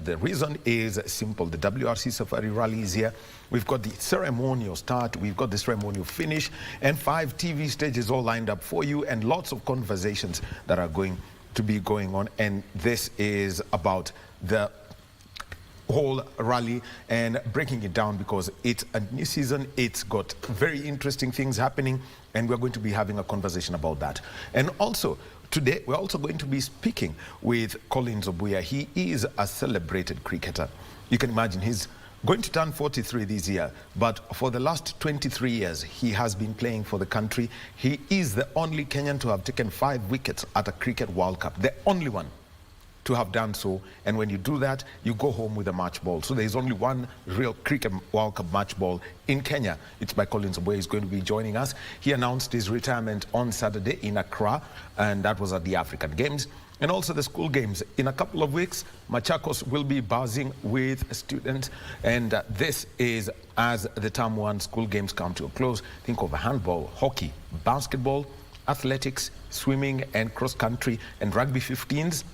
the reason is simple. The WRC Safari Rally is here. We've got the ceremonial start, we've got the ceremonial finish, and 5 TV stages all lined up for you, and lots of conversations that are going to be going on. And this is about the whole rally and breaking it down, because it's a new season, it's got very interesting things happening, and we're going to be having a conversation about that. And also today we're also going to be speaking with Collins Obuya. He is a celebrated cricketer. You can imagine he's going to turn 43 this year, but for the last 23 years he has been playing for the country. He is the only Kenyan to have taken 5 wickets at a Cricket World Cup, the only one to have done so. And when you do that, you go home with a match ball. So there's only one real Cricket World Cup match ball in Kenya. It's by Collins Obuya. He's going to be joining us. He announced his retirement on Saturday in Accra, and that was at the African Games. And also the school games. In a couple of weeks, Machakos will be buzzing with students, and this is as the term 1 school games come to a close. Think of handball, hockey, basketball, athletics, swimming, and cross-country, and rugby 15s.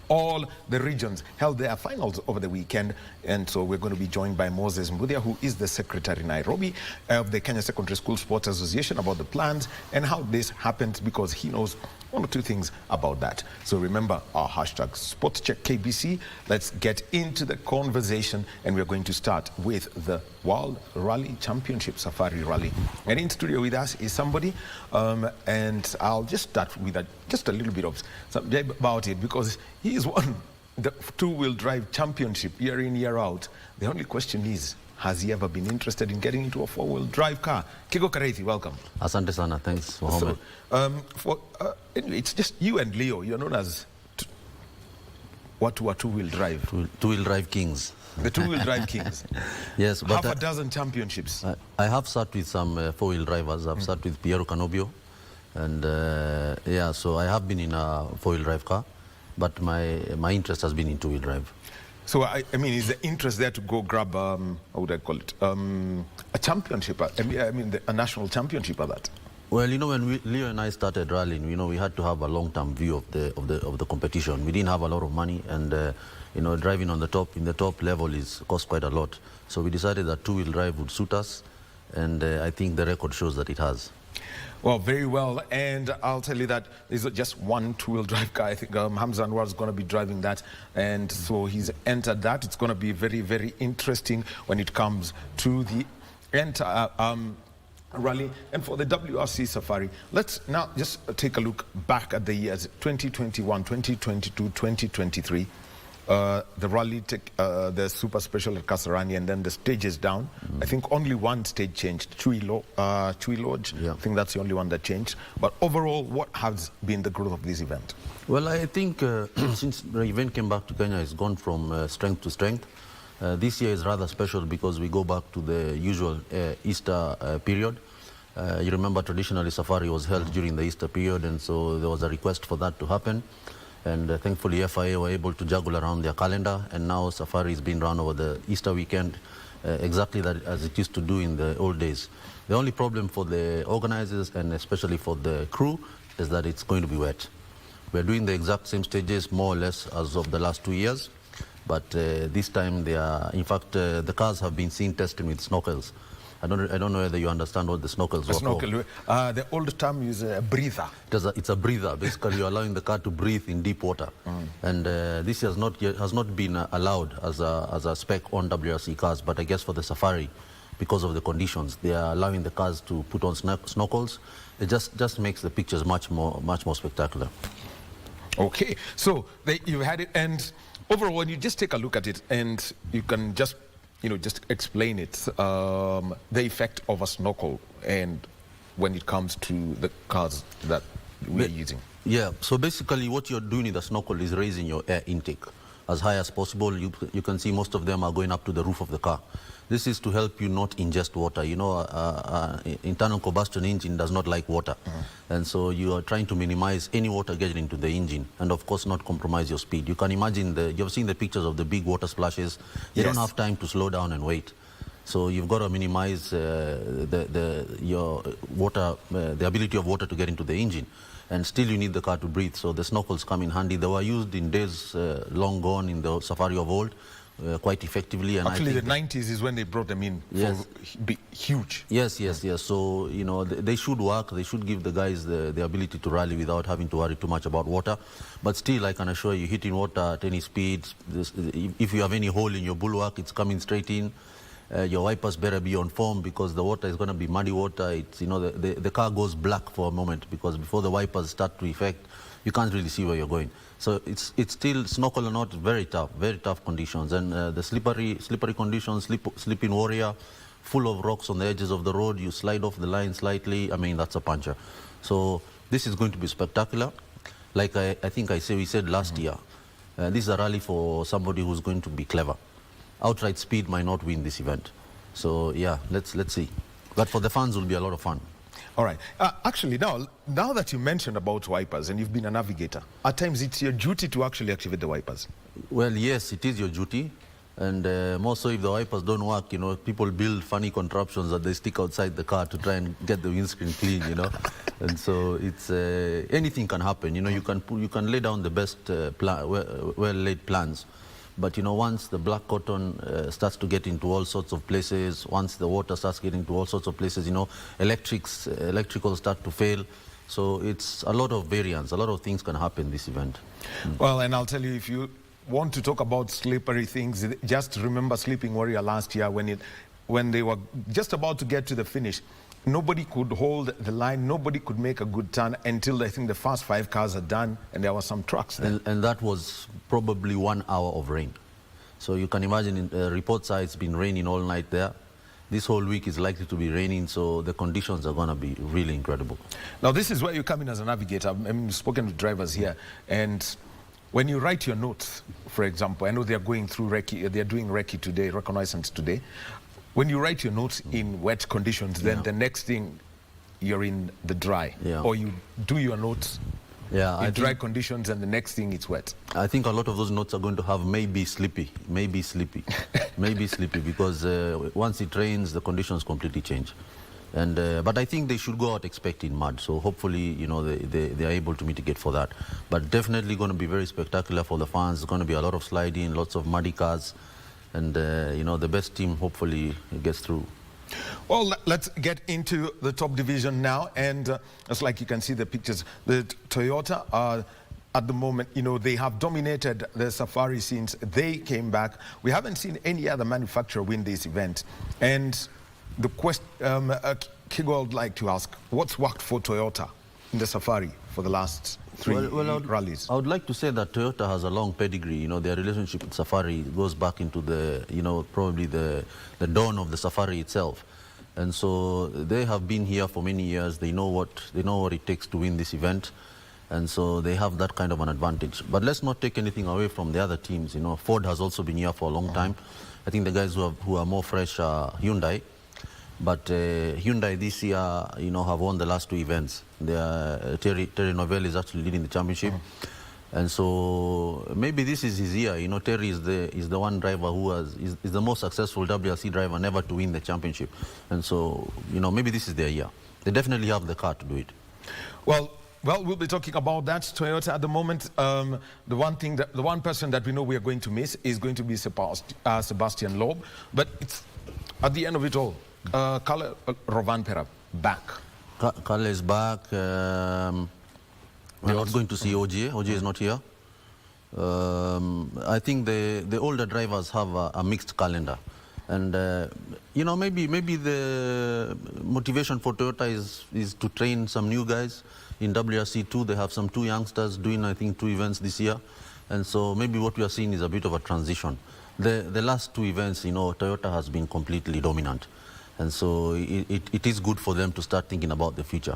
All the regions held their finals over the weekend, and so we're going to be joined by Moses Mbudia, who is the secretary in Nairobi of the Kenya Secondary School Sports Association, about the plans and how this happened, because he knows 1 or 2 things about that. So remember our hashtag SportsCheckKBC. Let's get into the conversation, and we're going to start with the World Rally Championship Safari Rally. And in studio with us is somebody, and I'll just start with just a little bit of something about it, because he is won the 2-wheel drive championship year in, year out. The only question is, has he ever been interested in getting into a 4-wheel drive car? Kiko Kareithi, welcome. Asante sana, thanks, Wahome. So, anyway, it's just you and Leo. You're known as what to a 2-wheel drive? Two-wheel drive kings. The 2-wheel drive kings. Yes, but half a dozen championships. I have sat with some 4-wheel drivers. I've sat with Piero Canobio, and yeah, so I have been in a 4-wheel drive car, but my interest has been in 2-wheel drive. So, I mean, is the interest there to go grab, how would I call it, a championship? I mean, a national championship at that? Well, you know, when Leo and I started rallying, you know, we had to have a long-term view of the competition. We didn't have a lot of money, and you know, driving in the top level cost quite a lot. So we decided that 2-wheel drive would suit us, and I think the record shows that it has. Well, very well, and I'll tell you that there's just one 2-wheel drive car. I think Hamza Anwar is going to be driving that, and so he's entered that. It's going to be very, very interesting when it comes to the entire rally. And for the WRC Safari, let's now just take a look back at the years 2021, 2022, 2023. The rally, the super special at Kasarani, and then the stages down. I think only one stage changed, Chui Lodge. Yeah. I think that's the only one that changed. But overall, what has been the growth of this event? Well, I think since the event came back to Kenya, it's gone from strength to strength. This year is rather special because we go back to the usual Easter period. You remember traditionally Safari was held during the Easter period, and so there was a request for that to happen. And thankfully FIA were able to juggle around their calendar, and now Safari is being run over the Easter weekend, exactly that as it used to do in the old days. The only problem for the organizers, and especially for the crew, is that it's going to be wet. We're doing the exact same stages more or less as of the last 2 years, but this time they are, in fact, the cars have been seen testing with snorkels. I don't know whether you understand what the snorkels were snorkel, the old term is a breather. It's a breather. Basically, you're allowing the car to breathe in deep water. And this has not been allowed as a spec on WRC cars, but I guess for the Safari, because of the conditions, they are allowing the cars to put on snorkels. It just makes the pictures much more spectacular. Okay, so you've had it, and overall, when you just take a look at it, and you can just just explain it, the effect of a snorkel, and when it comes to the cars that we're using. Yeah, so basically what you're doing with the snorkel is raising your air intake as high as possible. You can see most of them are going up to the roof of the car. This is to help you not ingest water. You know, internal combustion engine does not like water. And so you are trying to minimize any water getting into the engine, and of course not compromise your speed. You can imagine, you've seen the pictures of the big water splashes. You don't have time to slow down and wait. So you've got to minimize your water, the ability of water to get into the engine. and still you need the car to breathe. So the snorkels come in handy. They were used in days long gone in the safari of old. Quite effectively, and actually I think the 90s is when they brought them in. Yes. For huge. Yes. So you know they should work. They should give the guys the ability to rally without having to worry too much about water. But still, I can assure you, hitting water at any speed. If you have any hole in your bulwark, it's coming straight in. Your wipers better be on form, because the water is going to be muddy water. It's, you know, the car goes black for a moment, because before the wipers start to effect, you can't really see where you're going. So it's still, snorkel or not, very tough conditions. And the slippery conditions, slipping warrior, full of rocks on the edges of the road. You slide off the line slightly, I mean, that's a puncher. So this is going to be spectacular. Like I think we said last year, this is a rally for somebody who's going to be clever. Outright speed might not win this event. So yeah, let's see. But for the fans, it will be a lot of fun. All right. Actually, now that you mentioned about wipers and you've been a navigator, at times it's your duty to actually activate the wipers. Well, yes, it is your duty. And more so if the wipers don't work, you know, people build funny contraptions that they stick outside the car to try and get the windscreen clean, you know. And so it's anything can happen. You know, you can lay down the best well-laid plans. But, you know, once the black cotton starts to get into all sorts of places, once the water starts getting into all sorts of places, you know, electricals start to fail. So it's a lot of variance, a lot of things can happen this event. Well, and I'll tell you, if you want to talk about slippery things, just remember Sleeping Warrior last year when they were just about to get to the finish. Nobody could hold the line, nobody could make a good turn until I think the first 5 cars are done, and there were some trucks there. And that was probably 1 hour of rain. So you can imagine, reports are it's been raining all night there. This whole week is likely to be raining, so the conditions are going to be really incredible. Now this is where you come in as a navigator. I mean, I've spoken to drivers here, and when you write your notes, for example, I know they're going through recce, they're doing recce today, reconnaissance today. When you write your notes in wet conditions, then the next thing you're in the dry, or you do your notes in dry conditions, and the next thing it's wet. I think a lot of those notes are going to have maybe sleepy, maybe sleepy, because once it rains, the conditions completely change. And but I think they should go out expecting mud. So hopefully, you know, they are able to mitigate for that. But definitely going to be very spectacular for the fans. There's going to be a lot of sliding, lots of muddy cars. And, you know, the best team hopefully gets through. Well, let's get into the top division now. And it's like you can see the pictures. The Toyota are, at the moment, you know, they have dominated the safari since they came back. We haven't seen any other manufacturer win this event. And the question, Kigo, I'd like to ask, what's worked for Toyota in the safari for the last 3 rallies? I would like to say that Toyota has a long pedigree. You know, their relationship with Safari goes back into the, you know, probably the dawn of the Safari itself. And so they have been here for many years. They know what it takes to win this event. And so they have that kind of an advantage. But let's not take anything away from the other teams. You know, Ford has also been here for a long time. I think the guys who are more fresh are Hyundai. But Hyundai this year, you know, have won the last 2 events. Terry Novell is actually leading the championship. And so maybe this is his year. You know, Terry is the one driver who is the most successful WRC driver never to win the championship. And so, you know, maybe this is their year. They definitely have the car to do it. Well, we'll be talking about that. Toyota at the moment, the one person that we know we are going to miss is going to be Sebastian Loeb. But it's at the end of it all, Kalle Rovanperä back. Kalle is back. We're not going to see OJ. OJ is not here. I think the older drivers have a mixed calendar. And, you know, maybe the motivation for Toyota is to train some new guys. In WRC2, they have some 2 youngsters doing, I think, 2 events this year. And so maybe what we are seeing is a bit of a transition. The last 2 events, you know, Toyota has been completely dominant. And so it is good for them to start thinking about the future.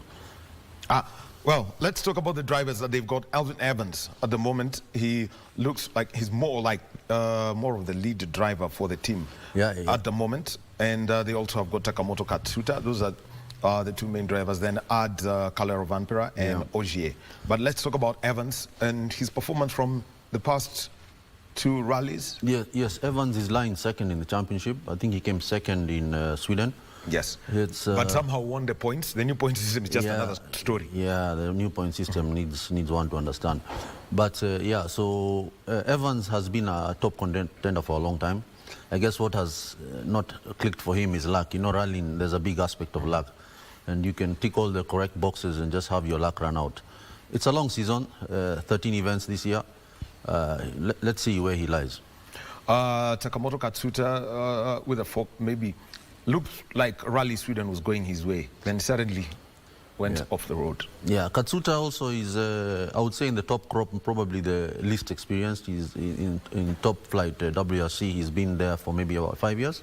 Well, let's talk about the drivers that they've got. Alvin Evans, at the moment, he looks like he's more of the lead driver for the team at the moment. And they also have got Takamoto Katsuta. Those are the 2 main drivers. Then add Kalle Rovanperä and Ogier. But let's talk about Evans and his performance from the past 2 rallies. Yes, Evans is lying second in the championship. I think he came second in Sweden. Yes. It's, but somehow won the points. The new point system is just another story. Yeah, the new point system needs one to understand. But yeah, so Evans has been a top contender for a long time. I guess what has not clicked for him is luck. You know, rallying, there's a big aspect of luck. And you can tick all the correct boxes and just have your luck run out. It's a long season, 13 events this year. Let's see where he lies. Takamoto Katsuta with a fork maybe looked like Rally Sweden was going his way, then suddenly went off the road. Yeah, Katsuta also is, I would say in the top crop, probably the least experienced. He's in top flight WRC. He's been there for maybe about 5 years.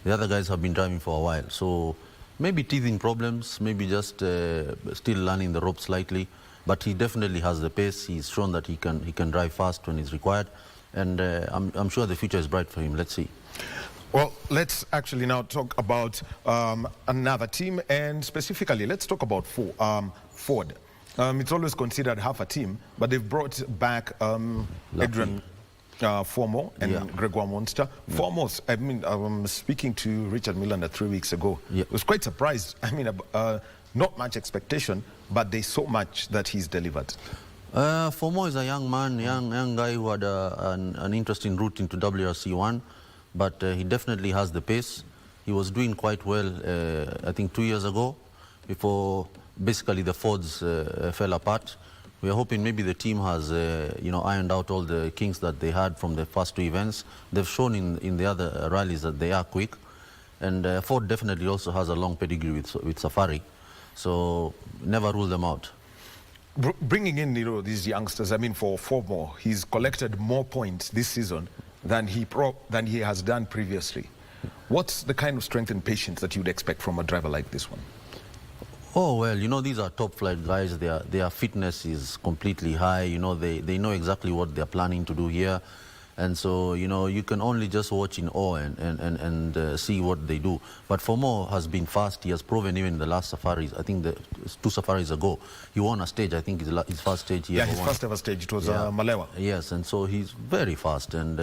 The other guys have been driving for a while. So maybe teething problems, maybe just still learning the ropes slightly. But he definitely has the pace. He's shown that he can drive fast when it's required. And I'm sure the future is bright for him. Let's see. Well, let's actually now talk about another team, and specifically, let's talk about Ford. It's always considered half a team, but they've brought back Adrian Wahome and Gregoire Monster. Foremost, I mean, speaking to Richard Miller 3 weeks ago, I was quite surprised. I mean, not much expectation, but there's so much that he's delivered. Wahome is a young man, young guy who had an interesting route into WRC1, but he definitely has the pace. He was doing quite well, I think 2 years ago, before basically the Fords fell apart. We are hoping maybe the team has, ironed out all the kinks that they had from the first 2 events. They've shown in the other rallies that they are quick, and Ford definitely also has a long pedigree with Safari, so never rule them out. Bringing in these youngsters, I mean, for Wahome, he's collected more points this season than he has done previously. What's the kind of strength and patience that you'd expect from a driver like this one? Oh, well, these are top flight guys. Their fitness is completely high. They know exactly what they're planning to do here. And so, you can only just watch in awe and see what they do. But Wahome has been fast. He has proven even in the last safaris. I think 2 safaris ago, he won a stage. I think his first stage he ever won. First ever stage. It was Malewa. Yes, and so he's very fast. And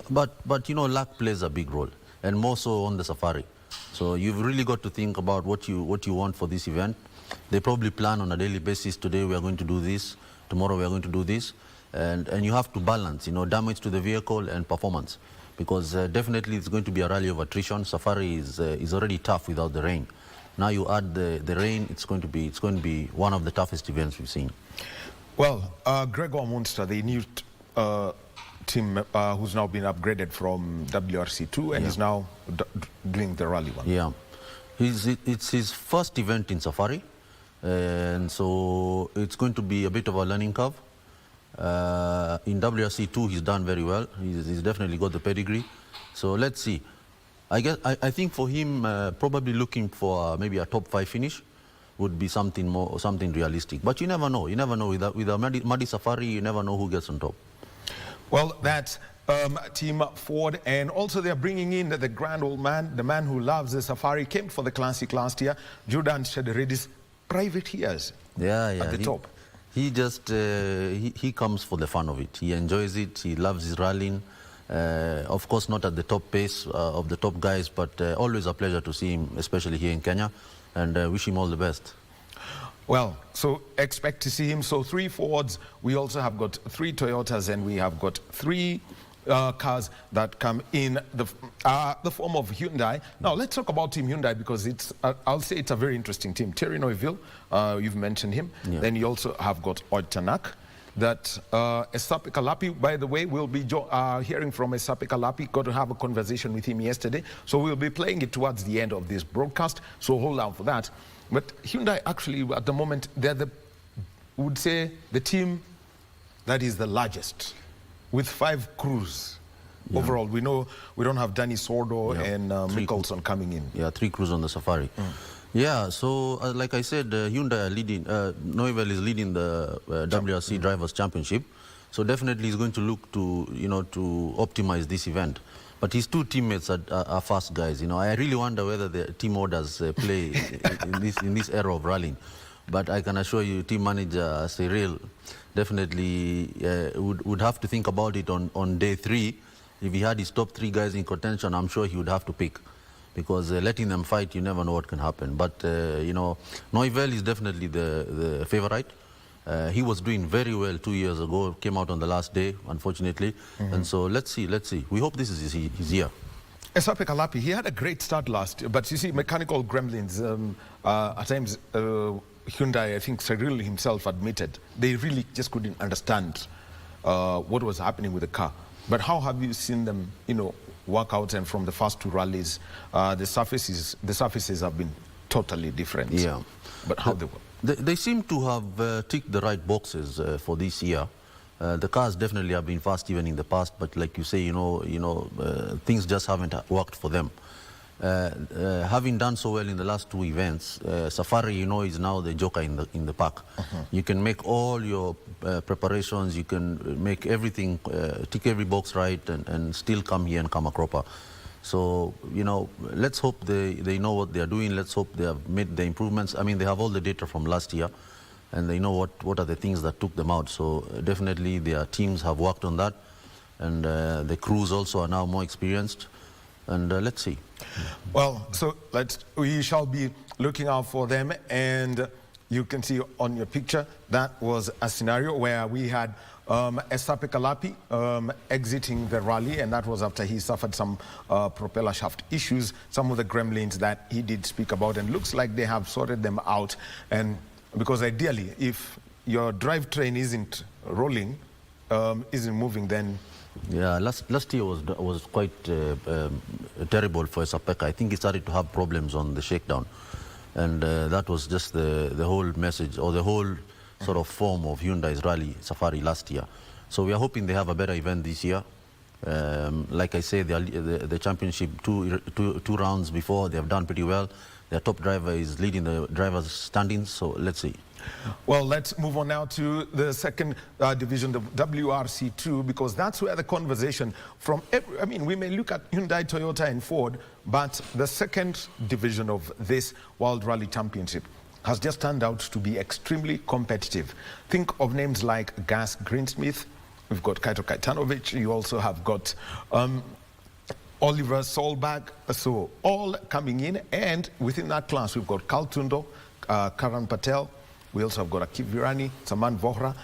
but luck plays a big role, and more so on the safari. So you've really got to think about what you want for this event. They probably plan on a daily basis. Today we are going to do this. Tomorrow we are going to do this. And you have to balance, damage to the vehicle and performance, because definitely it's going to be a rally of attrition. Safari is already tough without the rain. Now you add the rain, it's going to be one of the toughest events we've seen. Well, Gregoire Monster, the new team who's now been upgraded from WRC2 and is now doing the rally one. Yeah, it's his first event in Safari, and so it's going to be a bit of a learning curve. In WRC2 he's done very well. He's definitely got the pedigree. So let's see. I think for him probably looking for maybe a top 5 finish would be something realistic. But you never know. With a muddy safari, you never know who gets on top. Well, that's Team Ford, and also they're bringing in the grand old man, the man who loves the safari, came for the classic last year, Jordan Shederidis, privateers at the top. He just, he comes for the fun of it. He enjoys it. He loves his rallying. Of course, not at the top pace of the top guys, but always a pleasure to see him, especially here in Kenya, and wish him all the best. Well, so expect to see him. So 3 Fords. We also have got 3 Toyotas, and we have got 3 cars that come in the form of Hyundai. Now, let's talk about Team Hyundai, because I'll say it's a very interesting team. Thierry Neuville, you've mentioned him. Yeah. Then you also have got Oitanak. That Esape Kalapi, by the way, we'll be hearing from Esape Kalapi. Got to have a conversation with him yesterday. So we'll be playing it towards the end of this broadcast. So hold on for that. But Hyundai, actually, at the moment, they're would say the team that is the largest, with 5 crews. Yeah. Overall, we know we don't have Danny Sordo and Mickelson coming in. Yeah, 3 crews on the safari. Yeah, so like I said, Hyundai are leading, Neuville is leading the WRC Drivers' Championship. So definitely he's going to look to, to optimize this event. But his 2 teammates are fast guys. I really wonder whether the team orders play in this era of rallying. But I can assure you, team manager Cyril definitely would have to think about it on day 3. If he had his top 3 guys in contention, I'm sure he would have to pick. because letting them fight, you never know what can happen. But, you know, Neuvel is definitely the favorite. He was doing very well 2 years ago, came out on the last day, unfortunately. And so let's see. We hope this is his year. Esape Kalapi, he had a great start last year, but you see, mechanical gremlins, at times, Hyundai, I think Cyril himself admitted, they really just couldn't understand what was happening with the car. But how have you seen them, you know, work out? And from the first two rallies, the surfaces have been totally different. Yeah. But how they work? They seem to have ticked the right boxes for this year. The cars definitely have been fast even in the past, but like you say, things just haven't worked for them. Having done so well in the last two events, Safari, is now the joker in the pack. You can make all your preparations, you can make everything, tick every box right, and still come here and come a cropper. So, let's hope they know what they are doing. Let's hope they have made the improvements. I mean, they have all the data from last year, and they know what are the things that took them out. So definitely their teams have worked on that, and the crews also are now more experienced. And let's see. Well, so we shall be looking out for them, and you can see on your picture that was a scenario where we had Esape Kalapi exiting the rally, and that was after he suffered some propeller shaft issues, some of the gremlins that he did speak about, and looks like they have sorted them out. And because ideally, if your drivetrain isn't rolling, isn't moving, then... Yeah, last year was quite terrible for Esape. I think he started to have problems on the shakedown, and that was just the whole message, or the whole sort of form of Hyundai's rally Safari last year. So we are hoping they have a better event this year. Like I say, the championship two rounds before, they have done pretty well. Their top driver is leading the drivers' standings, so let's see. Well, let's move on now to the second division, the WRC2, because that's where the conversation from we may look at Hyundai, Toyota and Ford, but the second division of this World Rally Championship has just turned out to be extremely competitive. Think of names like Gas Greensmith, we've got Kaito Kaitanovic, you also have got Oliver Solberg, so all coming in, and within that class we've got Carl Tundo, Karan Patel, we also have got Akif Virani, Saman Vohra.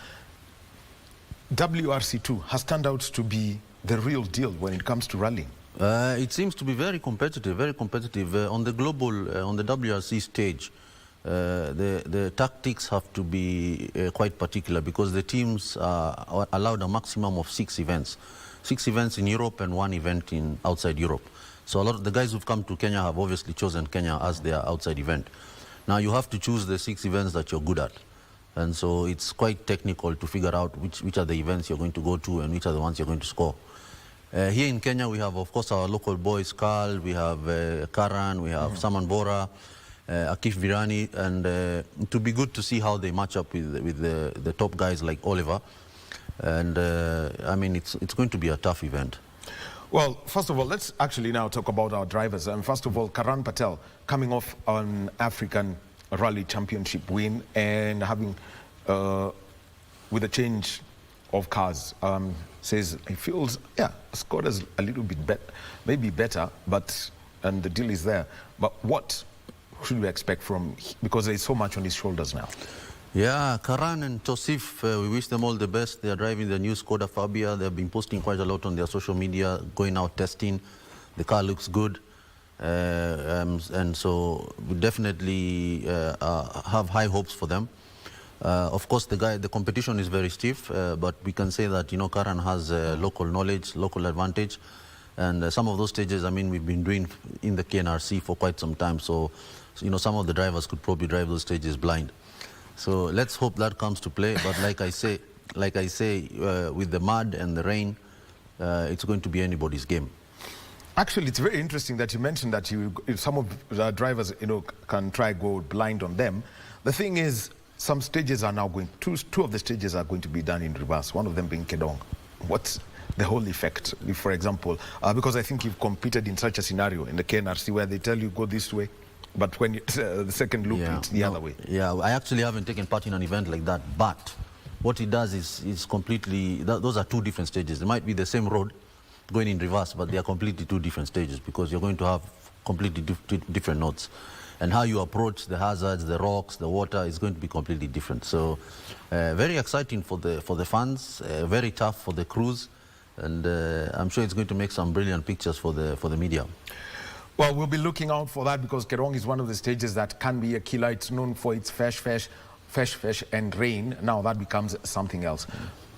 WRC2 has turned out to be the real deal when it comes to rallying. It seems to be very competitive, on the global, on the WRC stage. The tactics have to be quite particular, because the teams are allowed a maximum of 6 events. 6 events in Europe and 1 event outside Europe. So a lot of the guys who've come to Kenya have obviously chosen Kenya as their outside event. Now you have to choose the 6 events that you're good at. And so it's quite technical to figure out which are the events you're going to go to and which are the ones you're going to score. Here in Kenya, we have, of course, our local boys, Carl, we have Karan, we have Saman Bora, Akif Virani, and it would be good to see how they match up with the top guys like Oliver. And I mean, it's going to be a tough event. Well, first of all, let's actually now talk about our drivers. And first of all, Karan Patel, coming off an African Rally Championship win and having, with a change of cars, says he feels, scored as a little bit maybe better, and the deal is there. But what should we expect from, because there's so much on his shoulders now? Yeah, Karan and Tosif, we wish them all the best. They are driving the new Skoda Fabia. They've been posting quite a lot on their social media, going out testing. The car looks good. And so we definitely have high hopes for them. Of course, the competition is very stiff, but we can say that, Karan has local knowledge, local advantage. And some of those stages, we've been doing in the KNRC for quite some time. So, some of the drivers could probably drive those stages blind. So let's hope that comes to play. But like I say, with the mud and the rain, it's going to be anybody's game. Actually, it's very interesting that you mentioned that some of the drivers, can try go blind on them. The thing is, some stages are now two of the stages are going to be done in reverse, one of them being Kedong. What's the whole effect, if, for example, because I think you've competed in such a scenario in the KNRC where they tell you go this way, but when the second loop, it's the other way. Yeah, I actually haven't taken part in an event like that, but what it does is completely, those are 2 different stages. It might be the same road, going in reverse, but they are completely two different stages because you're going to have completely different notes. And how you approach the hazards, the rocks, the water is going to be completely different. So very exciting for the fans, very tough for the crews, and I'm sure it's going to make some brilliant pictures for the media. Well, we'll be looking out for that because Kerong is one of the stages that can be a killer. It's known for its fresh, and rain. Now that becomes something else.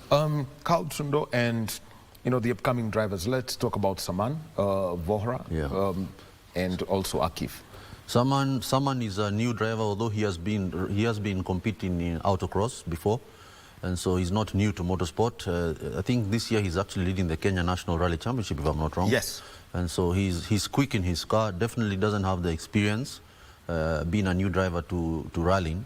Carl Tsundo and the upcoming drivers. Let's talk about Saman, Vohra, and also Akif. Saman is a new driver, although he has been competing in autocross before, and so he's not new to motorsport. I think this year he's actually leading the Kenya National Rally Championship, if I'm not wrong. Yes. And so he's quick in his car. Definitely doesn't have the experience being a new driver to rallying,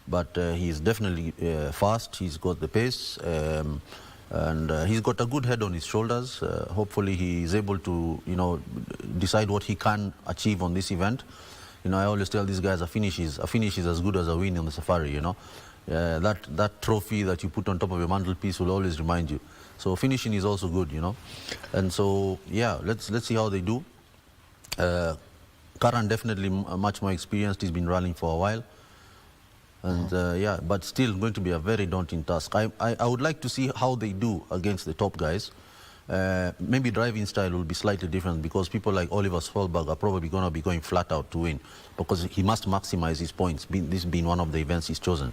but he's definitely fast. He's got the pace, and he's got a good head on his shoulders. Hopefully he is able to decide what he can achieve on this event. I always tell these guys a finish is as good as a win on the safari. That trophy that you put on top of your mantelpiece will always remind you. So finishing is also good, And so yeah, let's see how they do. Karan definitely much more experienced. He's been rallying for a while, and yeah, but still going to be a very daunting task. I would like to see how they do against the top guys. Maybe driving style will be slightly different because people like Oliver Solberg are probably going to be going flat out to win because he must maximize his points, this being one of the events he's chosen.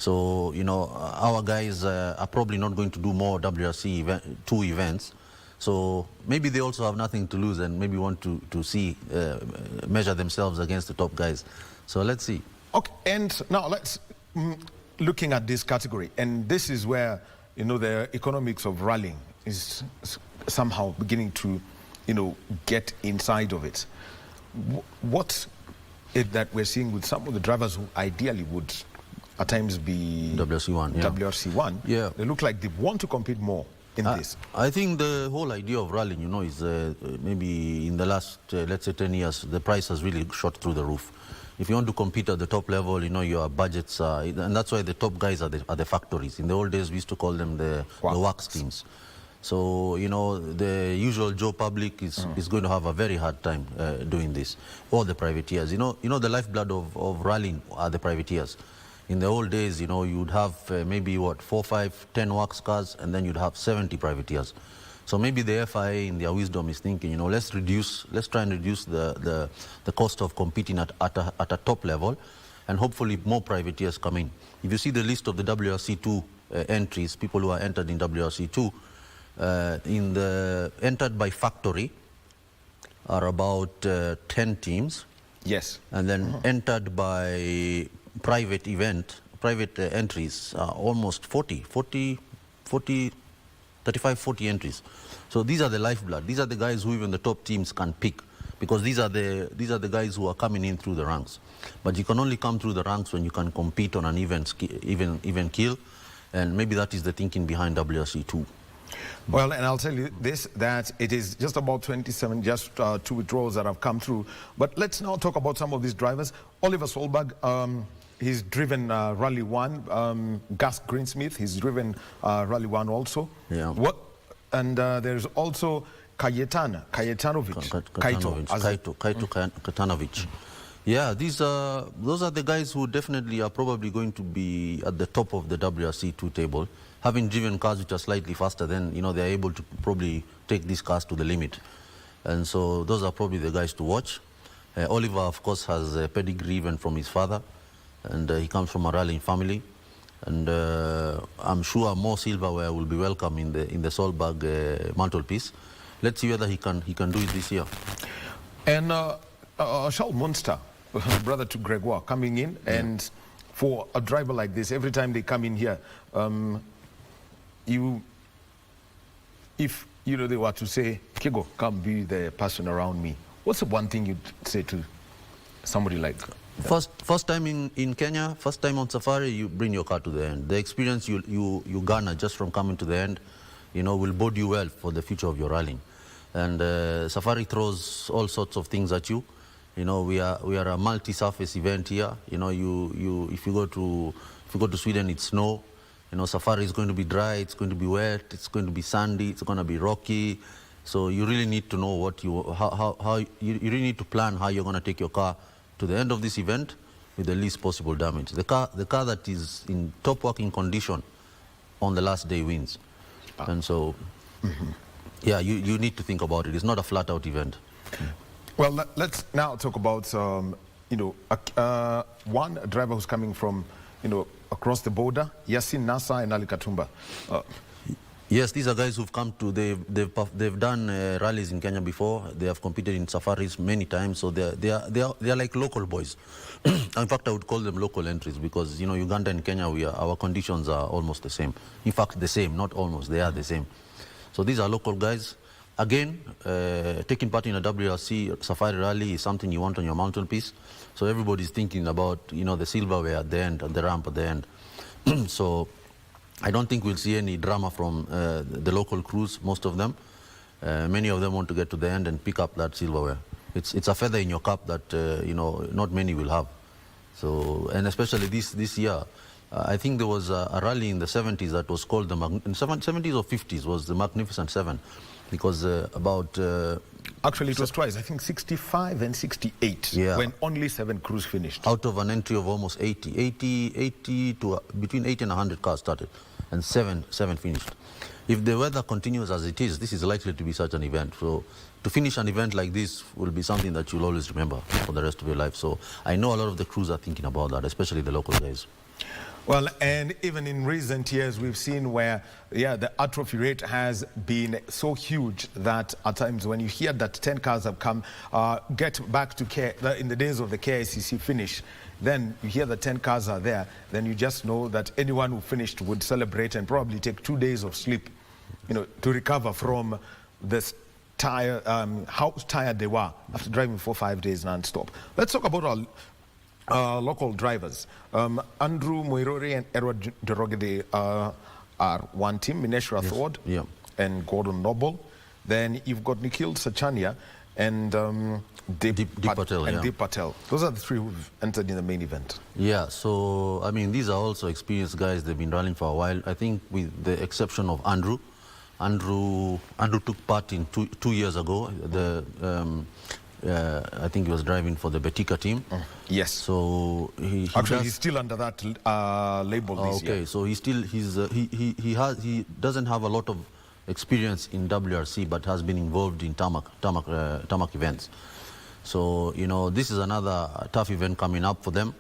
So, our guys are probably not going to do more WRC two events. So maybe they also have nothing to lose and maybe want to see, measure themselves against the top guys. So let's see. Okay, and now let's, looking at this category, and this is where, the economics of rallying is somehow beginning to, get inside of it. What is that we're seeing with some of the drivers who ideally would at times be WRC1, yeah. WRC1, yeah. They look like they want to compete more in this. I think the whole idea of rallying, is maybe in the last, let's say 10 years, the price has really shot through the roof. If you want to compete at the top level, your budgets are, and that's why the top guys are the factories. In the old days, we used to call them the works teams. So, the usual Joe public is going to have a very hard time doing this. Or the privateers. The lifeblood of rallying are the privateers. In the old days, you would have maybe 4, 5, 10 works cars, and then you'd have 70 privateers. So maybe the FIA in their wisdom is thinking, let's try and reduce the cost of competing at a top level, and hopefully more privateers come in. If you see the list of the WRC2 entries, people who are entered in WRC2, entered by factory are about 10 teams. Yes. And then entered by private entries are almost 35, 40 entries. So these are the lifeblood. These are the guys who even the top teams can pick, because these are the guys who are coming in through the ranks. But you can only come through the ranks when you can compete on an even kill, and maybe that is the thinking behind WRC2. Well, and I'll tell you this, that it is just about 27, just 2 withdrawals that have come through. But let's now talk about some of these drivers. Oliver Solberg, he's driven Rally 1. Gus Greensmith, he's driven Rally 1 also. Yeah. And there's also Kaito Katanovic. Yeah, those are the guys who definitely are probably going to be at the top of the WRC2 table. Having driven cars which are slightly faster, then they're able to probably take these cars to the limit. And so those are probably the guys to watch. Oliver, of course, has a pedigree even from his father, and he comes from a rallying family. And I'm sure more silverware will be welcome in the Solberg mantelpiece. Let's see whether he can do it this year. And Charles Munster, brother to Gregoire, coming in, and for a driver like this, every time they come in here, if they were to say, Kigo, come be the person around me, what's the one thing you'd say to somebody like that? First time in Kenya, first time on safari, you bring your car to the end. The experience you garner just from coming to the end, will bode you well for the future of your rallying. And safari throws all sorts of things at you. We are a multi-surface event here. If you go to Sweden, it's snow. Safari is going to be dry, it's going to be wet, it's going to be sandy, it's going to be rocky. So you really need to know what you really need to plan how you're going to take your car to the end of this event with the least possible damage. The car that is in top working condition on the last day wins. And so, yeah, you need to think about it. It's not a flat-out event. Well, let's now talk about, one driver who's coming from, across the border, Yasin Nasa and Ali Katumba. Yes, these are guys who've come to, they've done rallies in Kenya before. They have competed in safaris many times, so they are like local boys. In fact, I would call them local entries because, Uganda and Kenya, our conditions are almost the same. In fact, the same, not almost, they are the same. So these are local guys. Again, taking part in a WRC safari rally is something you want on your mountainpiece. So everybody's thinking about, the silverware at the end, the ramp at the end. So I don't think we'll see any drama from the local crews, most of them. Many of them want to get to the end and pick up that silverware. It's a feather in your cap that, not many will have. So, and especially this year, I think there was a rally in the 70s that was called in 70s or 50s was the Magnificent Seven, because Actually, it was twice. I think 65 and 68, when only 7 crews finished. Out of an entry of almost 80 to between 80 and 100 cars started, and seven finished. If the weather continues as it is, this is likely to be such an event. So to finish an event like this will be something that you'll always remember for the rest of your life. So I know a lot of the crews are thinking about that, especially the local guys. Well, and even in recent years, we've seen where, the atrophy rate has been so huge that at times when you hear that 10 cars have come, get back to in the days of the KICC finish, then you hear that 10 cars are there, then you just know that anyone who finished would celebrate and probably take 2 days of sleep, to recover from this how tired they were after driving 4 or 5 days non-stop. Let's talk about our local drivers. Andrew Moirori and Edward Derogede are one team, Minesh Rathod and Gordon Noble. Then you've got Nikhil Sachania and Deep Patel. Those are the 3 who've entered in the main event. Yeah, so, I mean, these are also experienced guys. They've been running for a while. I think with the exception of Andrew. Andrew took part in 2 years ago. I think he was driving for the Betika team. Yes. So he's still under that label this year. Okay, so he doesn't have a lot of experience in WRC, but has been involved in tarmac events. So this is another tough event coming up for them.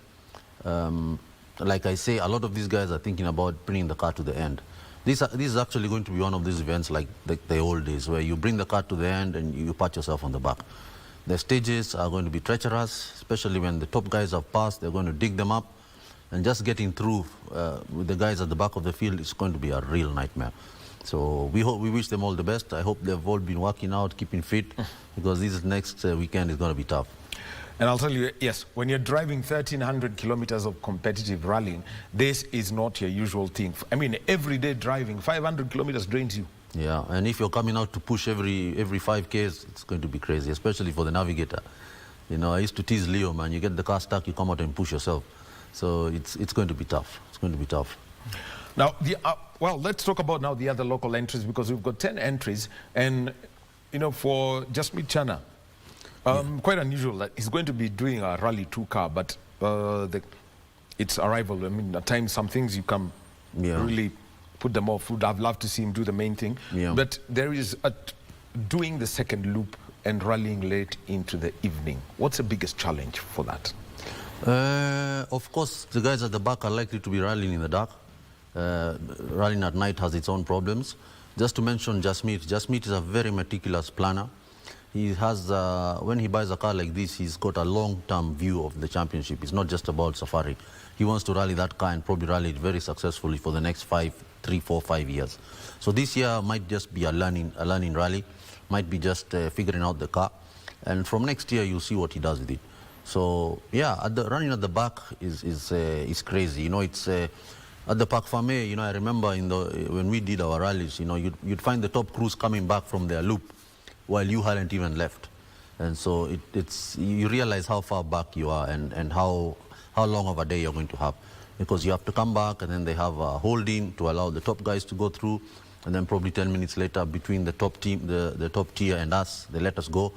Like I say, a lot of these guys are thinking about bringing the car to the end. This is actually going to be one of these events like the old days, where you bring the car to the end and you pat yourself on the back. The stages are going to be treacherous, especially when the top guys have passed. They're going to dig them up, and just getting through with the guys at the back of the field is going to be a real nightmare. So we wish them all the best. I hope they've all been working out, keeping fit, because this next weekend is going to be tough. And I'll tell you, yes, when you're driving 1,300 kilometers of competitive rallying, this is not your usual thing. I mean, everyday driving, 500 kilometers drains you. Yeah, and if you're coming out to push every 5Ks, it's going to be crazy, especially for the navigator. I used to tease Leo, man, you get the car stuck, you come out and push yourself. So it's going to be tough. It's going to be tough. Now, well, let's talk about now the other local entries, because we've got 10 entries, and, for Jasmeet Chana, quite unusual that he's going to be doing a Rally 2 car, but its arrival, I mean, at times some things you can really put them off. I'd love to see him do the main thing. Yeah. But there is doing the second loop and rallying late into the evening. What's the biggest challenge for that? Of course, the guys at the back are likely to be rallying in the dark. Rallying at night has its own problems. Just to mention Jasmeet. Jasmeet is a very meticulous planner. He has, when he buys a car like this, he's got a long-term view of the championship. It's not just about safari. He wants to rally that car and probably rally it very successfully for the next 3, 4, 5 years. So this year might just be a learning rally, might be just figuring out the car. And from next year, you'll see what he does with it. So yeah, running at the back is crazy. It's at the Parc Fermé. I remember when we did our rallies, you'd find the top crews coming back from their loop while you hadn't even left. And so you realize how far back you are and how long of a day you're going to have. Because you have to come back, and then they have a holding to allow the top guys to go through. and then probably 10 minutes later between the top team, the top tier and us, they let us go.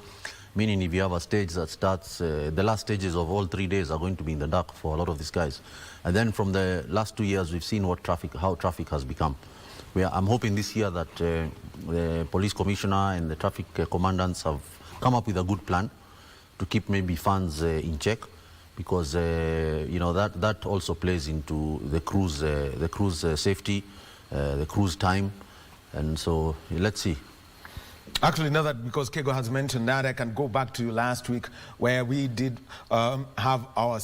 Meaning if you have a stage that starts, the last stages of all 3 days are going to be in the dark for a lot of these guys. And then from the last 2 years, we've seen how traffic has become. I'm hoping this year that the police commissioner and the traffic commandants have come up with a good plan to keep maybe funds in check, because that also plays into the cruise safety, the cruise time, and so let's see. Actually, now that, because Kego has mentioned that, I can go back to last week where we did have our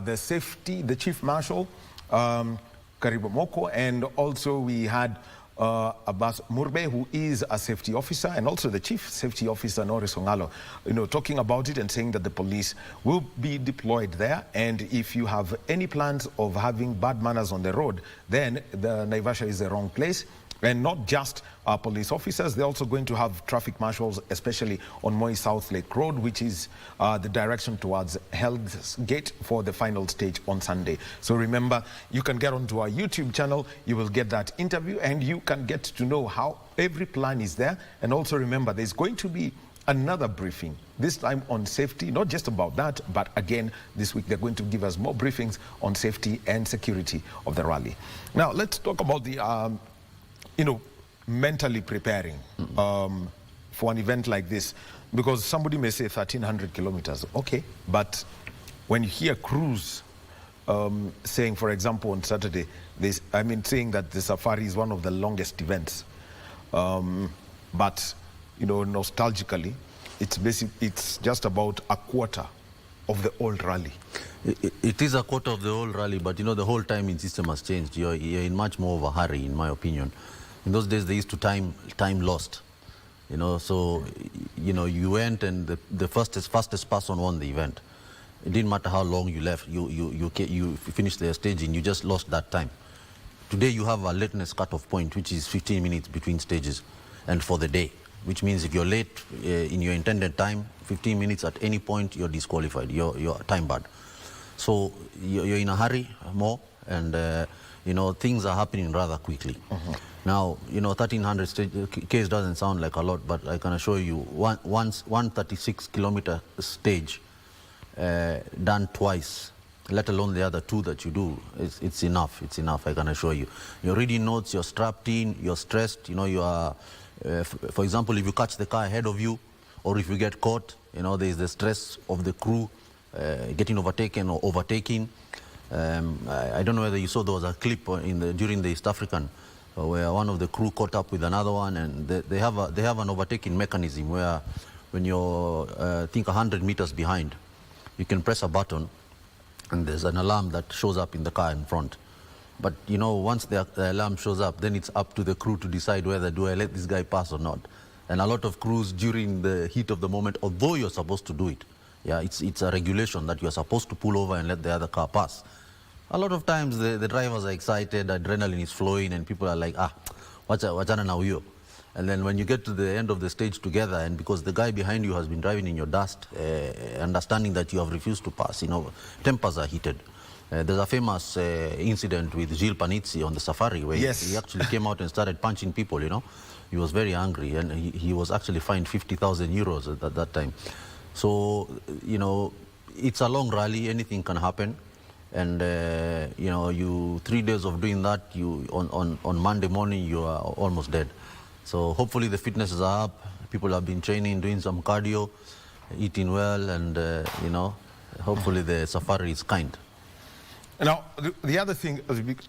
the chief marshal, Karibu Moko, and also we had Abbas Murbe, who is a safety officer, and also the chief safety officer, Norris Ongalo, talking about it and saying that the police will be deployed there. And if you have any plans of having bad manners on the road, then the Naivasha is the wrong place. And not just police officers, they're also going to have traffic marshals, especially on Moi South Lake Road, which is the direction towards Hell's Gate for the final stage on Sunday. So remember, you can get onto our YouTube channel, you will get that interview, and you can get to know how every plan is there. And also remember, there's going to be another briefing, this time on safety, not just about that, but again, this week they're going to give us more briefings on safety and security of the rally. Now, let's talk about the mentally preparing for an event like this, because somebody may say 1,300 kilometers, okay, but when you hear crews saying, for example, on Saturday, saying that the safari is one of the longest events, but nostalgically, it's just about a quarter of the old rally. It is a quarter of the old rally, but the whole timing system has changed. You're in much more of a hurry, in my opinion. In those days, they used to time lost, so, you went and the fastest person won the event. It didn't matter how long you left, you finished the staging, you just lost that time. Today, you have a lateness cutoff point, which is 15 minutes between stages, and for the day, which means if you're late in your intended time, 15 minutes at any point, you're disqualified, you're time barred. So you're in a hurry more, and things are happening rather quickly. Now, 1,300 Ks doesn't sound like a lot, but I can assure you, one 36-kilometer stage done twice, let alone the other 2 that you do, it's enough. It's enough, I can assure you. You're reading notes, you're strapped in, you're stressed. You are, for example, if you catch the car ahead of you, or if you get caught, there's the stress of the crew getting overtaken or overtaking. I don't know whether you saw, there was a clip during the East African where one of the crew caught up with another one, and they have an overtaking mechanism where when you're I think 100 meters behind, you can press a button and there's an alarm that shows up in the car in front. But once the alarm shows up, then it's up to the crew to decide whether do I let this guy pass or not. And a lot of crews during the heat of the moment, although you're supposed to do it, it's a regulation that you're supposed to pull over and let the other car pass. A lot of times the drivers are excited, adrenaline is flowing, and people are like, wachana na huyo. And then when you get to the end of the stage together, and because the guy behind you has been driving in your dust, understanding that you have refused to pass, tempers are heated. There's a famous incident with Gilles Panizzi on the safari where he actually came out and started punching people, He was very angry, and he was actually fined 50,000 euros at that time. So, it's a long rally, anything can happen. And, 3 days of doing that, on Monday morning, you are almost dead. So hopefully the fitnesses are up, people have been training, doing some cardio, eating well, and, hopefully the safari is kind. Now, the other thing,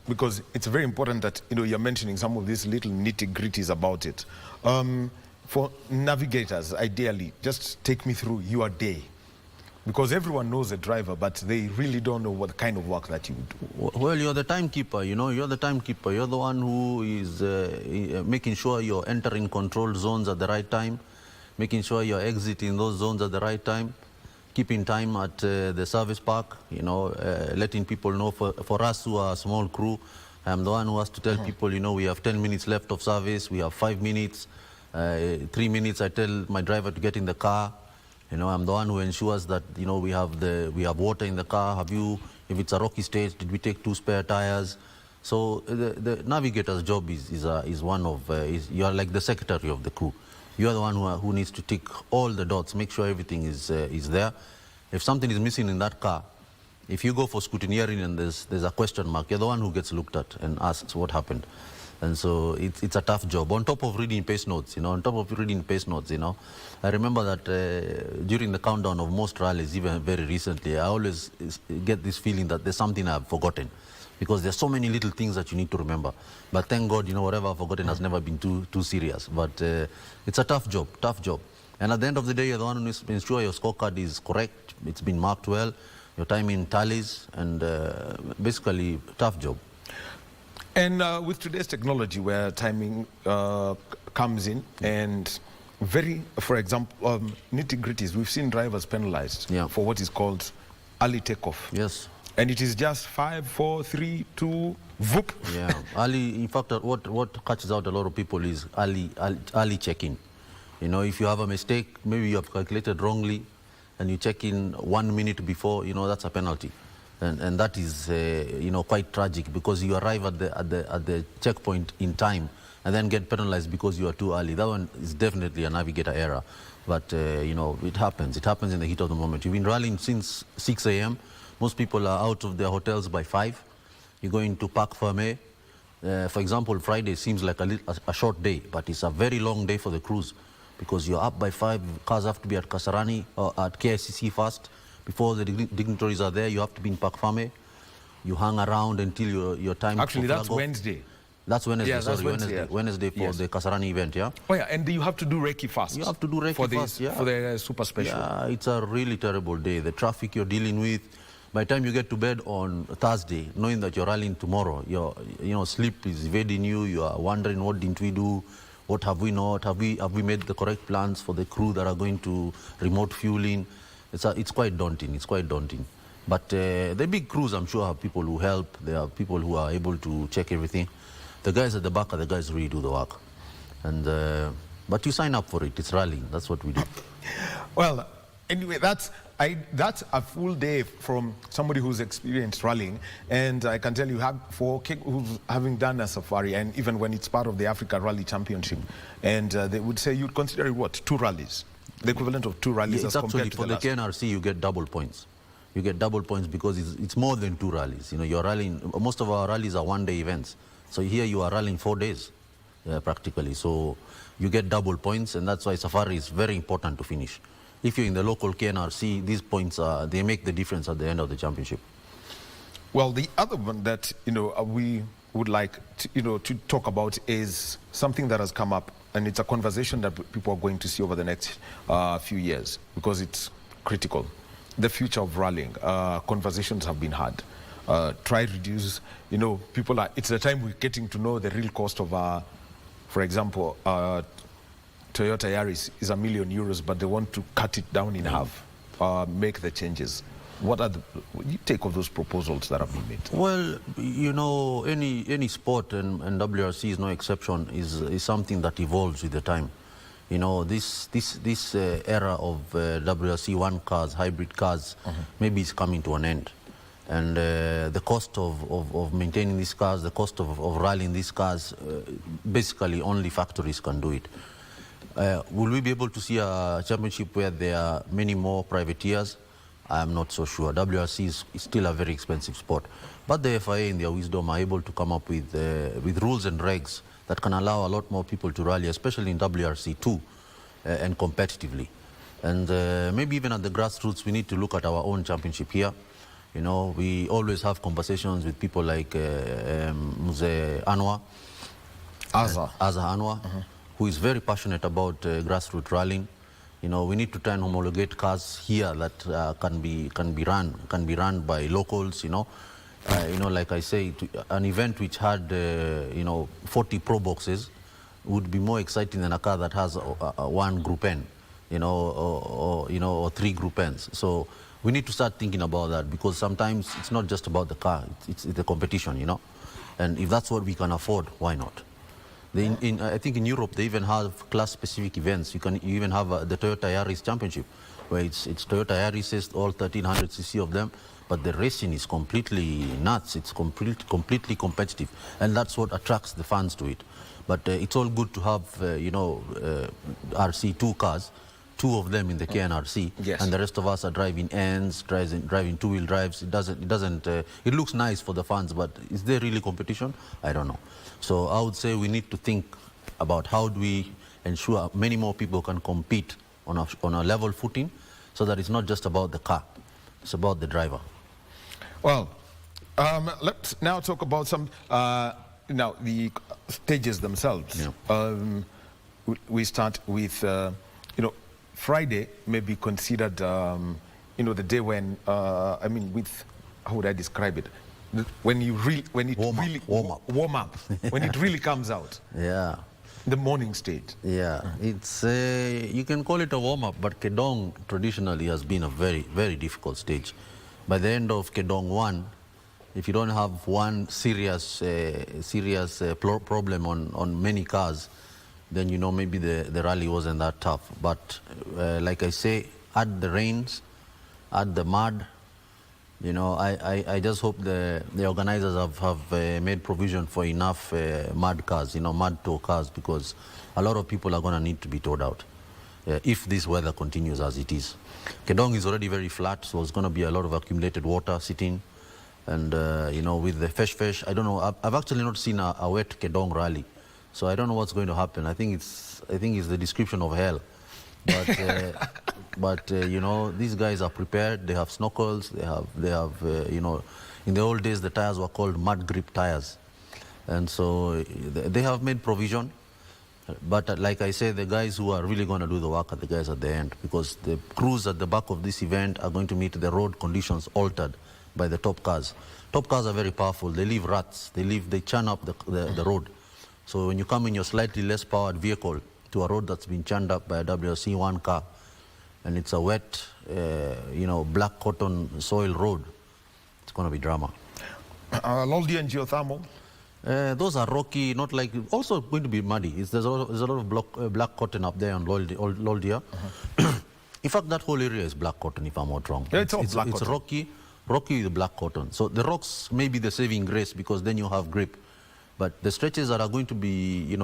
because it's very important that, you're mentioning some of these little nitty-gritties about it. For navigators, ideally, just take me through your day. Because everyone knows a driver, but they really don't know what kind of work that you do. Well, you're the timekeeper, you're the timekeeper. You're the one who is making sure you're entering controlled zones at the right time, making sure you're exiting those zones at the right time, keeping time at the service park, letting people know. For us who are a small crew, I'm the one who has to tell people, we have 10 minutes left of service, we have 5 minutes, 3 minutes I tell my driver to get in the car. I'm the one who ensures that, we have water in the car. If it's a rocky stage, did we take 2 spare tires? So the navigator's job is one of, you are like the secretary of the crew. You are the one who needs to tick all the dots, make sure everything is there. If something is missing in that car, if you go for scrutineering and there's a question mark, you're the one who gets looked at and asked what happened. And so it's a tough job. On top of reading pace notes, I remember that during the countdown of most rallies, even very recently, I always get this feeling that there's something I've forgotten, because there's so many little things that you need to remember. But thank God, whatever I've forgotten has never been too serious. But it's a tough job. And at the end of the day, you're the one who needs to ensure your scorecard is correct, it's been marked well, your timing tallies, and basically, tough job. And with today's technology, where timing comes in, and for example, nitty-gritties, we've seen drivers penalized for what is called early takeoff. Yes. And it is just 5, 4, 3, 2, whoop. Yeah, early. In fact, what catches out a lot of people is early check-in. If you have a mistake, maybe you have calculated wrongly, and you check in 1 minute before, that's a penalty. And that is, quite tragic, because you arrive at the checkpoint in time and then get penalized because you are too early. That one is definitely a navigator error. But, it happens. It happens in the heat of the moment. You've been rallying since 6 a.m. Most people are out of their hotels by 5. You're going to Parc Fermé. For example, Friday seems like a short day, but it's a very long day for the crews, because you're up by 5. Cars have to be at Kasarani or at KICC first. Before the dignitaries are there, you have to be in Parc Fermé. You hang around until your time. Actually, that's Wednesday. That's Wednesday, yeah, sorry, Wednesday for the Kasarani event, yeah? Oh yeah, and you have to do Reiki fast. You have to do Reiki fast, yeah. For the super special. Yeah, it's a really terrible day. The traffic you're dealing with. By the time you get to bed on Thursday, knowing that you're rallying tomorrow, sleep is evading you. You are wondering, what didn't we do? What have we not? Have we made the correct plans for the crew that are going to remote fueling? It's quite daunting. It's quite daunting. But the big crews, I'm sure, have people who help. There are people who are able to check everything. The guys at the back are the guys who really do the work. And but you sign up for it. It's rallying. That's what we do. Well, anyway, that's a full day from somebody who's experienced rallying, and I can tell you, who's having done a safari, and even when it's part of the Africa Rally Championship, and they would say you'd consider it what, 2 rallies, the equivalent of 2 rallies as compared to the last. For the KNRC, you get double points. You get double points because it's more than 2 rallies. You're rallying. Most of our rallies are one-day events, so here you are rallying 4 days, practically. So you get double points, and that's why safari is very important to finish. If you're in the local KNRC, these points they make the difference at the end of the championship. Well, the other one that we would like to talk about is something that has come up, and it's a conversation that people are going to see over the next few years, because it's critical. The future of rallying. Conversations have been had. Try reduce. People are. It's the time we're getting to know the real cost of, for example, Toyota Yaris is €1 million, but they want to cut it down in half, make the changes. What you take of those proposals that have been made? Well, any sport, and WRC is no exception, is something that evolves with the time. This era of WRC 1 cars, hybrid cars, maybe is coming to an end. And the cost of maintaining these cars, the cost of rallying these cars, basically only factories can do it. Will we be able to see a championship where there are many more privateers? I'm not so sure. WRC is still a very expensive sport. But the FIA, in their wisdom, are able to come up with rules and regs that can allow a lot more people to rally, especially in WRC too, and competitively. And maybe even at the grassroots, we need to look at our own championship here. We always have conversations with people like Mzee Anwar, Azza Anwar, who is very passionate about grassroots rallying. We need to try and homologate cars here that can be run by locals. Like I say, an event which had 40 pro boxes would be more exciting than a car that has one Group N, or 3 Group Ns. So we need to start thinking about that, because sometimes it's not just about the car; it's the competition, And if that's what we can afford, why not? I think in Europe they even have class-specific events. You even have the Toyota Yaris Championship, where it's Toyota Yaris, all 1300 cc of them, but the racing is completely nuts. It's completely competitive, and that's what attracts the fans to it. But it's all good to have, RC2 cars, 2 of them in the KNRC, yes, and the rest of us are driving ends, driving two-wheel drives. It looks nice for the fans, but is there really competition? I don't know. So I would say we need to think about how do we ensure many more people can compete on a level footing, so that it's not just about the car, it's about the driver. Well, let's now talk about some, now the stages themselves. Yeah. We start with, Friday may be considered, the day when, with, how would I describe it? When warm up, when it really comes out. Yeah. The morning stage. Yeah, it's you can call it a warm-up, but Kedong traditionally has been a very, very difficult stage. By the end of Kedong 1, if you don't have one serious problem on many cars, then maybe the rally wasn't that tough. But like I say, add the rains, add the mud. I just hope the organizers have made provision for enough mud cars, mud tow cars, because a lot of people are going to need to be towed out if this weather continues as it is. Kedong is already very flat, so it's going to be a lot of accumulated water sitting. And, with the fesh, I don't know, I've actually not seen a wet Kedong rally. So I don't know what's going to happen. I think it's the description of hell. But, these guys are prepared. They have snorkels. They have in the old days, the tires were called mud grip tires. And so they have made provision. But like I say, the guys who are really going to do the work are the guys at the end, because the crews at the back of this event are going to meet the road conditions altered by the top cars. Top cars are very powerful. They leave ruts. They churn up the road. So when you come in your slightly less powered vehicle to a road that's been churned up by a WRC1 car, and it's a wet, black cotton soil road, it's going to be drama. Loldia and geothermal? Those are rocky, not like, also going to be muddy. There's a lot of black cotton up there on Loldia. In fact, that whole area is black cotton, if I'm not wrong. Yeah, it's black cotton. Rocky with black cotton. So the rocks may be the saving grace, because then you have grip. But the stretches that are going to be,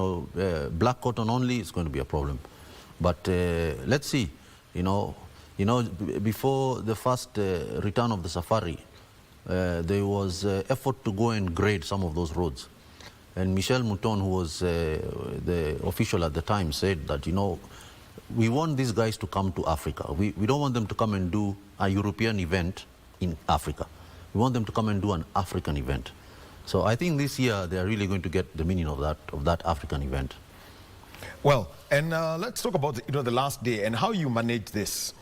black cotton only, it's going to be a problem. But let's see. Before the first return of the safari, there was effort to go and grade some of those roads. And Michel Mouton, who was the official at the time, said that, we want these guys to come to Africa. We don't want them to come and do a European event in Africa. We want them to come and do an African event. So I think this year they are really going to get the meaning of that African event. Well, and let's talk about the last day and how you manage this,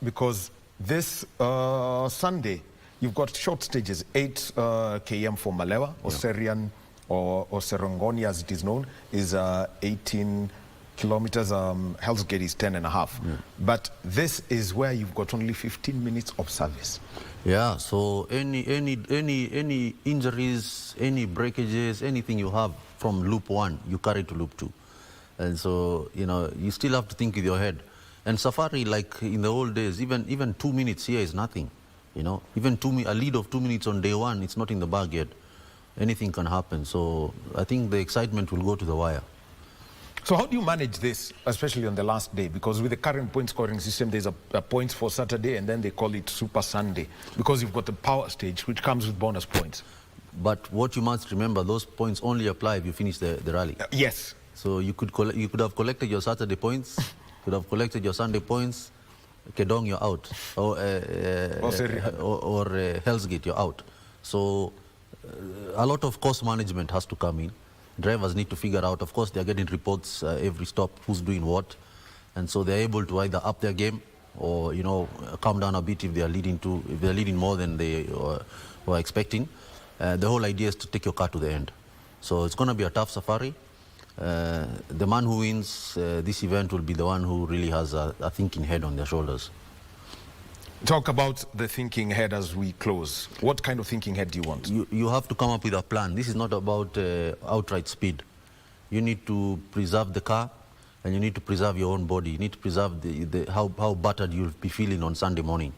because this Sunday you've got short stages, 8 km for Malewa, or Serian, or Serengoni as it is known, is 18 kilometers. Hell's Gate is 10.5. Yeah. But this is where you've got only 15 minutes of service. Yeah, so any injuries, any breakages, anything you have from loop 1, you carry to loop 2. And so, you still have to think with your head. And safari, like in the old days, even 2 minutes here is nothing. Even a lead of 2 minutes on day 1, it's not in the bag yet. Anything can happen. So I think the excitement will go to the wire. So how do you manage this, especially on the last day? Because with the current point scoring system, there's a points for Saturday, and then they call it Super Sunday, because you've got the power stage, which comes with bonus points. But what you must remember, those points only apply if you finish the rally. Yes. So you could have collected your Saturday points, could have collected your Sunday points, Kedong, you're out, or Hell's Gate, you're out. So a lot of cost management has to come in. Drivers need to figure out, of course, they're getting reports every stop, who's doing what. And so they're able to either up their game or, calm down a bit if they're leading more than they were expecting. The whole idea is to take your car to the end. So it's going to be a tough safari. The man who wins this event will be the one who really has a thinking head on their shoulders. Talk about the thinking head as we close. What kind of thinking head do you want? You have to come up with a plan. This is not about outright speed. you need to preserve the car, and you need to preserve your own body. You need to preserve how battered you'll be feeling on Sunday morning.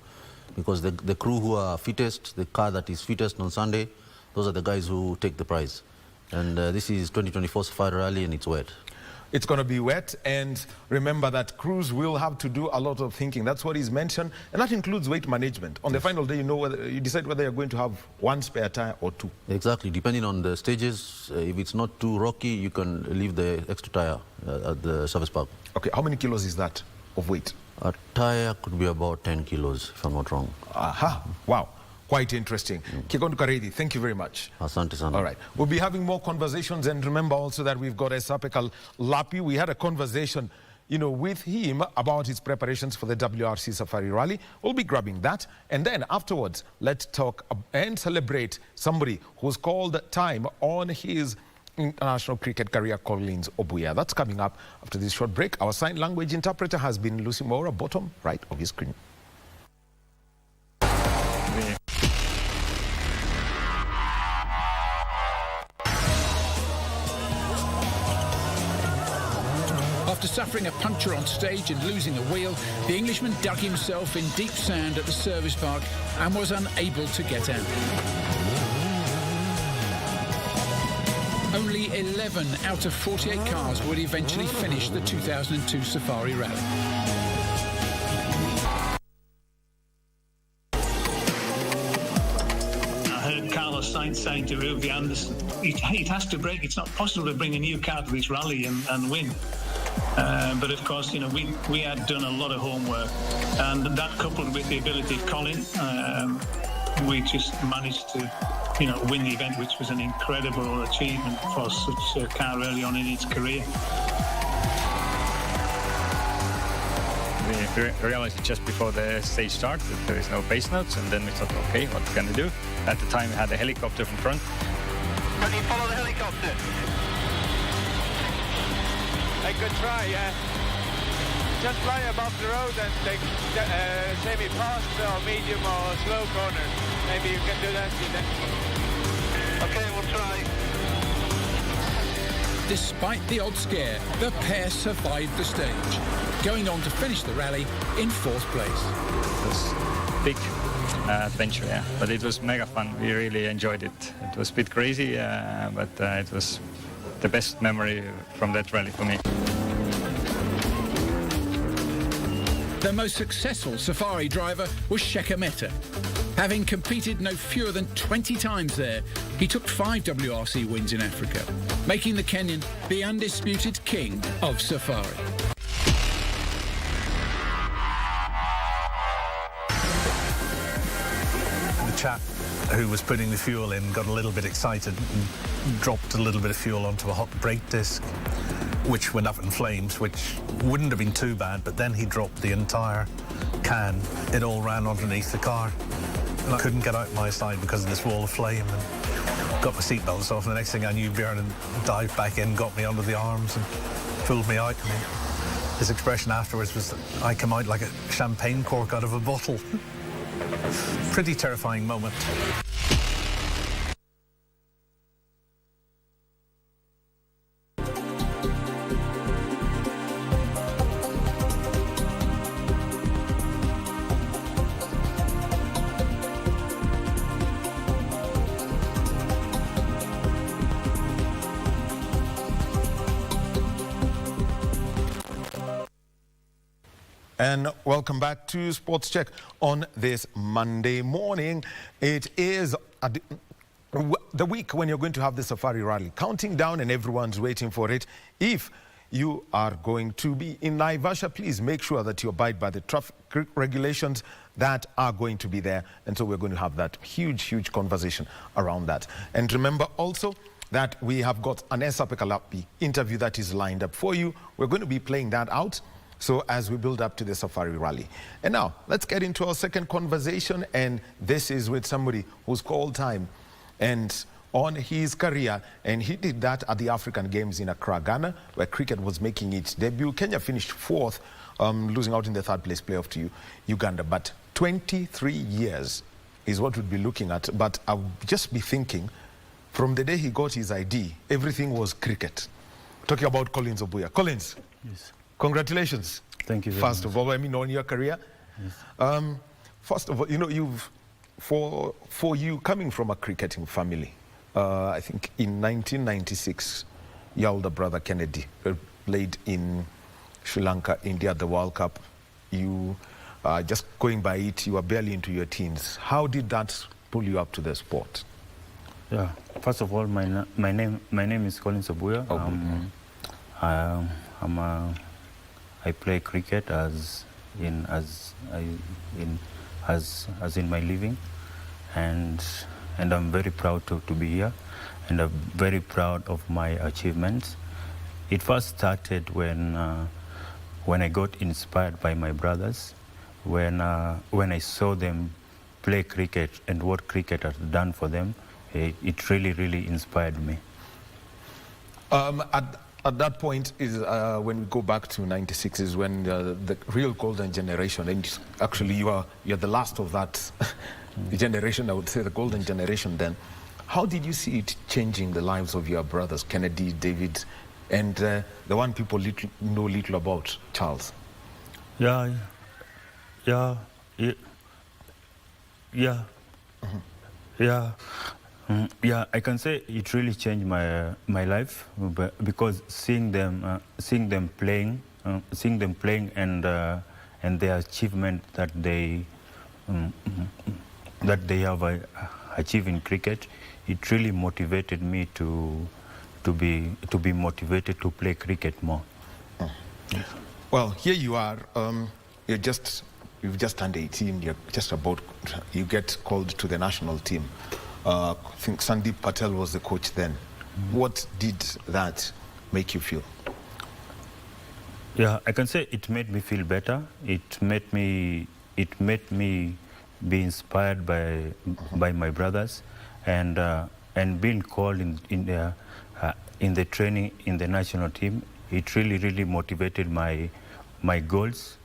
Because the crew who are fittest, the car that is fittest on Sunday, those are the guys who take the prize. And this is 2024 Safari Rally, and it's wet. It's going to be wet, and remember that crews will have to do a lot of thinking. That's what is mentioned, and that includes weight management. On the final day, you decide whether you're going to have one spare tire or two. Exactly, depending on the stages. If it's not too rocky, you can leave the extra tire at the service park. Okay, how many kilos is that of weight? A tire could be about 10 kilos, if I'm not wrong. Aha, wow. Quite interesting. Kigondu Karedi, thank you very much. Asante sana. All right. We'll be having more conversations, and remember also that we've got Esapekal Lapi. We had a conversation, with him about his preparations for the WRC Safari Rally. We'll be grabbing that. And then afterwards, let's talk and celebrate somebody who's called time on his international cricket career, Collins Obuya. That's coming up after this short break. Our sign language interpreter has been Lucy Moura, bottom right of his screen. After suffering a puncture on stage and losing a wheel, the Englishman dug himself in deep sand at the service park and was unable to get out. Only 11 out of 48 cars would eventually finish the 2002 Safari Rally. Sainz saying to Ruby Anderson, it has to break. It's not possible to bring a new car to this rally and win. But of course, we had done a lot of homework, and that coupled with the ability of Colin, we just managed to, win the event, which was an incredible achievement for such a car early on in its career. We realized just before the stage start that there is no base notes, and then we thought, okay, what can we do? At the time, we had a helicopter from front. Can you follow the helicopter? A good try, yeah. Just fly above the road and take semi-fast or medium or slow corners. Maybe you can do that. Okay, we'll try. Despite the odd scare, the pair survived the stage, going on to finish the rally in 4th place. It was a big adventure, yeah, but it was mega fun. We really enjoyed it. It was a bit crazy, but it was the best memory from that rally for me. The most successful Safari driver was Shekhar Mehta. Having competed no fewer than 20 times there, he took 5 WRC wins in Africa, making the Kenyan the undisputed king of Safari. The chap who was putting the fuel in got a little bit excited and dropped a little bit of fuel onto a hot brake disc, which went up in flames, which wouldn't have been too bad, but then he dropped the entire can. It all ran underneath the car. And I couldn't get out my side because of this wall of flame, and got my seatbelts off, and the next thing I knew, Björn dived back in, got me under the arms and pulled me out. And his expression afterwards was that I come out like a champagne cork out of a bottle. Pretty terrifying moment. And welcome back to Sports Check on this Monday morning. It is the week when you're going to have the Safari Rally, counting down, and everyone's waiting for it. If you are going to be in Naivasha, please make sure that you abide by the traffic regulations that are going to be there. And so we're going to have that huge conversation around that. And remember also that we have got an Esapekal Lapi interview that is lined up for you. We're going to be playing that out, so as we build up to the Safari Rally. And now, let's get into our second conversation, and this is with somebody who's called time and on his career, and he did that at the African Games in Accra, Ghana, where cricket was making its debut. Kenya finished 4th, losing out in the 3rd place playoff to Uganda, but 23 years is what we'd be looking at. But I'll just be thinking, from the day he got his ID, everything was cricket. talking about Collins Obuya. Collins, Yes. congratulations. Thank you very First much. of all, I mean, on your career. Yes. First of all, you know, for you coming from a cricketing family, I think in 1996, your older brother Kennedy played in Sri Lanka, India, at the World Cup. You, just going by it, you were barely into your teens. How did that pull you up to the sport? Yeah. First of all, my name is Collins Obuya. I play cricket as in my living, and I'm very proud to be here, and I'm very proud of my achievements. It first started when I got inspired by my brothers, when I saw them play cricket and what cricket has done for them. It really inspired me. At that point is when we go back to 96 is when the real golden generation, and actually you're the last of that generation, I would say the golden generation then. How did you see it changing the lives of your brothers, Kennedy, David, and the one people know little about, Charles? Yeah. Yeah, I can say it really changed my life, because seeing them playing and their achievement that they have achieved in cricket, it really motivated me to be motivated to play cricket more. Well, here you are. You've just turned 18. You get called to the national team. I think Sandeep Patel was the coach then. What did that make you feel? Yeah, I can say it made me feel better. It made me be inspired by my brothers, and being called in the training in the national team. It really motivated my goals,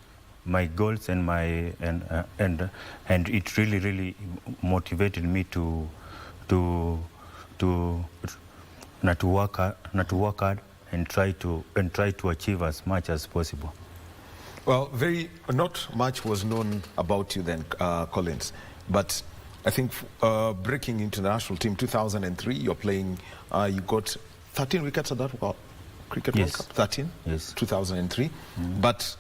and it really motivated me to work hard and try to achieve as much as possible. Well, not much was known about you then, Collins, but I think breaking into the national team 2003, you're playing. You got 13 wickets at that cricket World Cup. 13. Yes. 2003, but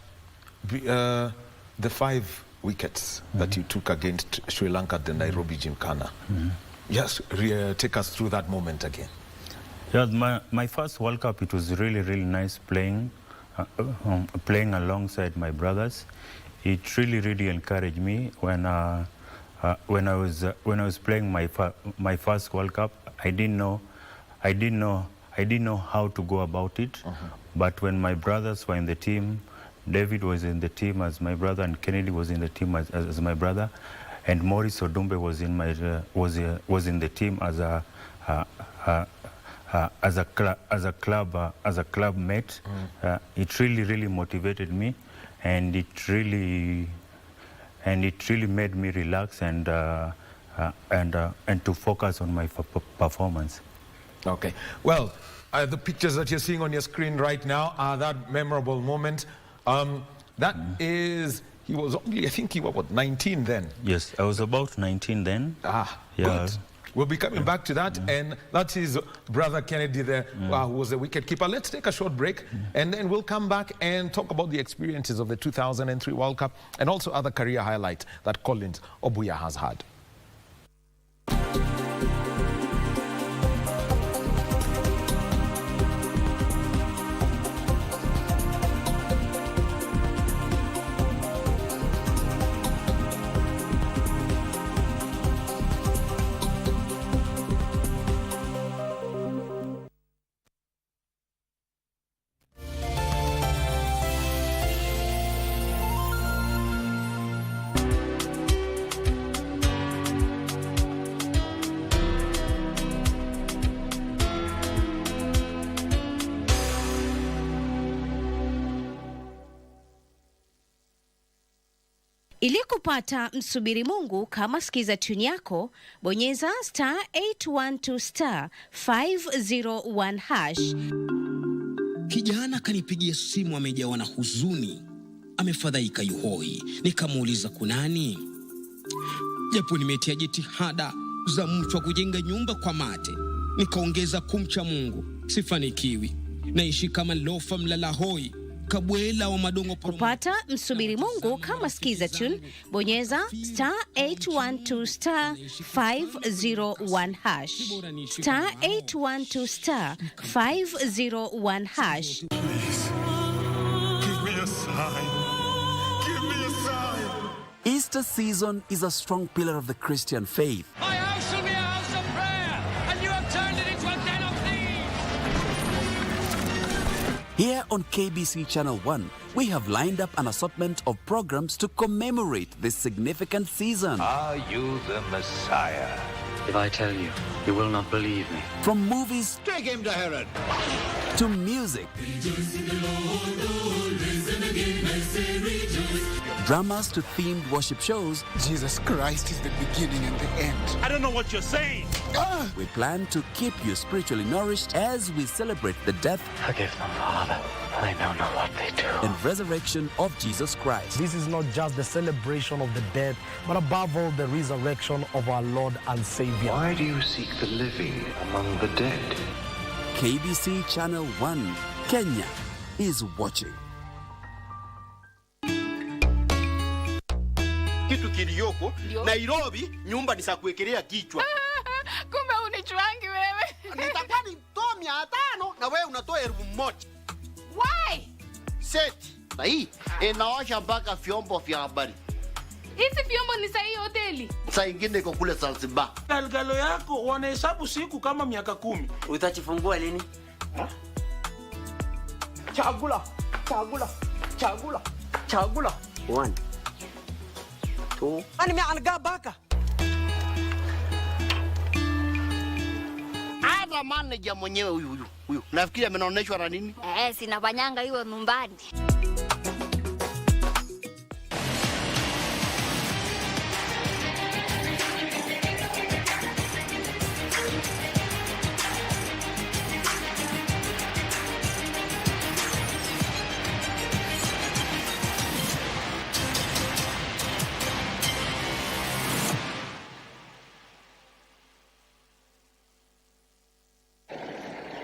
the 5 wickets that you took against Sri Lanka at the Nairobi Gymkhana. Yes, take us through that moment again. Yeah, my first World Cup, it was really nice playing alongside my brothers. It really encouraged me when I was playing my first World Cup. I didn't know how to go about it. But when my brothers were in the team, David was in the team as my brother, and Kennedy was in the team as my brother, and Maurice Odumbe was in the team as a club mate. It really motivated me, and it really made me relax and to focus on my performance. Okay. Well, the pictures that you're seeing on your screen right now are that memorable moment. That is, he was only, I think he was, what, 19 then? Yes, I was about 19 then. Yeah. Good. We'll be coming back to that, and that's his brother Kennedy there, who was a wicket keeper. Let's take a short break, and then we'll come back and talk about the experiences of the 2003 World Cup and also other career highlights that Collins Obuya has had. Ili kupata msubiri Mungu kama sikiza tune yako, bonyeza *812*501#. Kijana kanipigia simu amejawa na huzuni. Amefadhaika yuhoi. Nikamuuliza kunani? Japo nimetia jitihada za mtu wa kujenga nyumba kwa mate, nikaongeza kumcha Mungu, sifanikiwi. Naishi kama lofa mlala hoi, kabwela wa madongo. Kupata msubiri Mungu kama skiza tune, bonyeza *812 *501 hash. *812 *501 hash. Please, give me a sign. Give me a sign. Easter season is a strong pillar of the Christian faith. My house shall be a house of prayer, and you have turned it into a den of thieves. Here on KBC Channel 1, we have lined up an assortment of programs to commemorate this significant season. Are you the Messiah? If I tell you, you will not believe me. From movies, Take him to Herod. to music, dramas to themed worship shows. Jesus Christ is the beginning and the end. I don't know what you're saying. We plan to keep you spiritually nourished as we celebrate the death, Forgive them, Father. They know not what they do. and resurrection of Jesus Christ. This is not just the celebration of the death, but above all, the resurrection of our Lord and Savior. Why do you seek the living among the dead? KBC Channel 1, Kenya is watching. Kitu kiliyoko Nairobi, nyumba ni za kuwekelea kichwa. Kumbe unichwangi wewe. Nitakuwa nitoa 500 na wewe unatoa 1000. Why? Seti. Na hii inaosha mpaka vyombo vya habari. Hizi vyombo ni sahi hoteli. Saa ingine iko kule Zanzibar. Galgalo yako wanahesabu siku kama miaka 10. Utachifungua lini? Chagula, chagula, chagula, chagula. 1 2. Ani meanaga baka. Hata manager mwenyewe huyu. Nafikiri amenoneshwa na nini? Sinafanyanga hiyo nyumbani.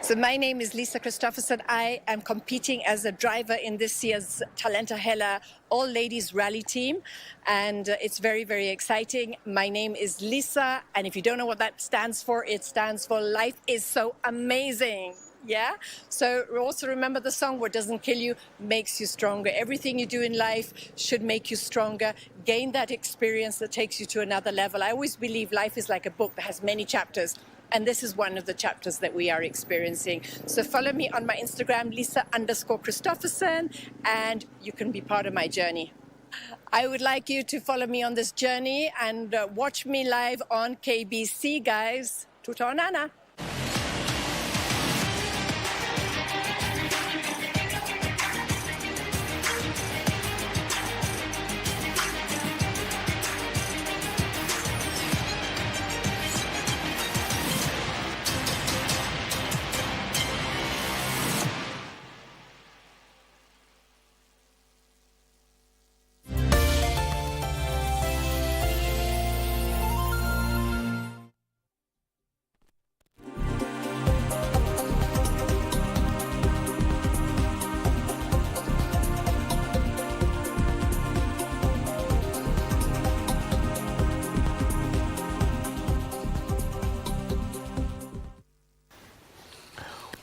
So my name is Lisa Christopherson. I am competing as a driver in this year's Talenta Hella all-ladies rally team. And it's very, very exciting. My name is Lisa. And if you don't know what that stands for, it stands for Life is So Amazing. Yeah? So also remember the song, what doesn't kill you makes you stronger. Everything you do in life should make you stronger. Gain that experience that takes you to another level. I always believe life is like a book that has many chapters. And this is one of the chapters that we are experiencing. So follow me on my Instagram, Lisa_Christopherson, and you can be part of my journey. I would like you to follow me on this journey and watch me live on KBC, guys. Tutaonana.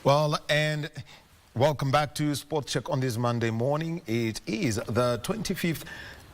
Well, and welcome back to Sports Check on this Monday morning. It is the 25th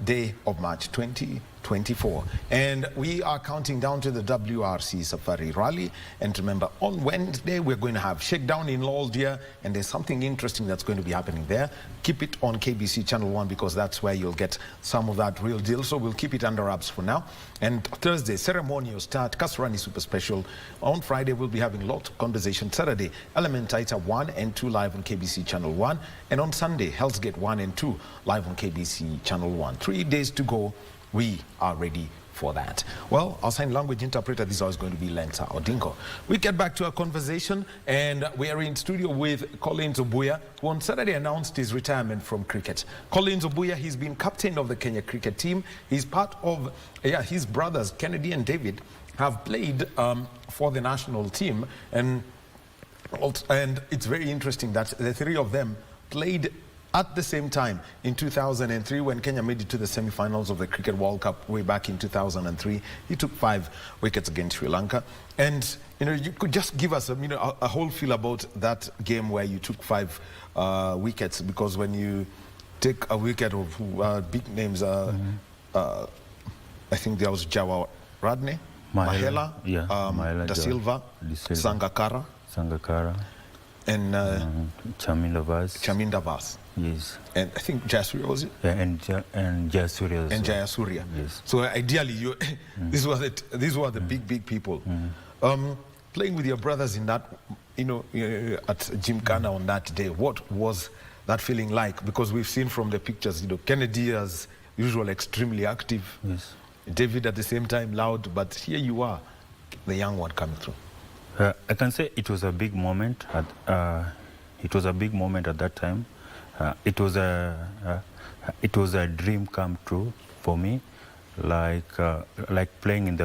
day of March 2024, and we are counting down to the WRC Safari Rally. And remember, on Wednesday we're going to have shakedown in Loldia, and there's something interesting that's going to be happening there. Keep it on KBC Channel 1 because that's where you'll get some of that real deal. So we'll keep it under wraps for now. And Thursday, ceremonial start, Kasarani Super Special. On Friday, we'll be having lots of conversation. Saturday, Elementaita 1 and 2 live on KBC Channel 1. And on Sunday, Hell's Gate 1 and 2 live on KBC Channel 1. 3 days to go. We are ready for that. Well, our sign language interpreter, this is always going to be Lenta Odingo. We get back to our conversation, and we are in studio with Collins Obuya, who on Saturday announced his retirement from cricket. Collins Obuya, he's been captain of the Kenya cricket team. He's part of, his brothers, Kennedy and David, have played for the national team, and it's very interesting that the three of them played at the same time in 2003 when Kenya made it to the semi-finals of the Cricket World Cup way back in 2003. He took 5 wickets against Sri Lanka. And, you could just give us a whole feel about that game where you took 5 wickets, because when you take a wicket of big names, I think there was Jawa Radne, Mahela, Da Silva, Sangakkara, and Chaminda Vas. Yes. And I think Jayasuriya, was it? Yeah, and Jayasuriya. And Jayasuriya. Yes. So ideally, these were the big people. Playing with your brothers in that, at Gymkhana on that day, what was that feeling like? Because we've seen from the pictures, Kennedy as usual extremely active. Yes. David at the same time loud, but here you are, the young one coming through. I can say it was a big moment. It was a big moment at that time. It was a dream come true for me, like playing in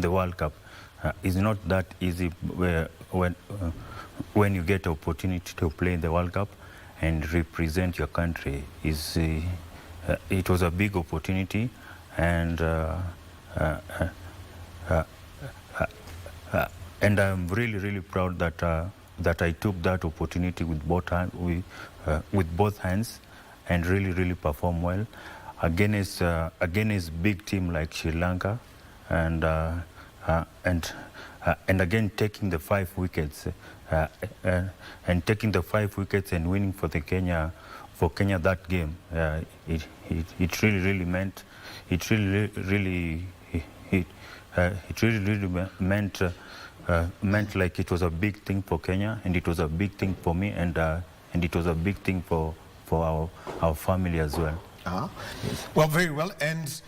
the World Cup. It's not that easy when you get the opportunity to play in the World Cup and represent your country. It was a big opportunity, and I'm really proud that I took that opportunity with both hands, and really perform well against big team like Sri Lanka, and again taking the 5 wickets and winning for Kenya that game. It really meant like it was a big thing for Kenya, and it was a big thing for me, and it was a big thing for our family as well. Yes. Well, very well. And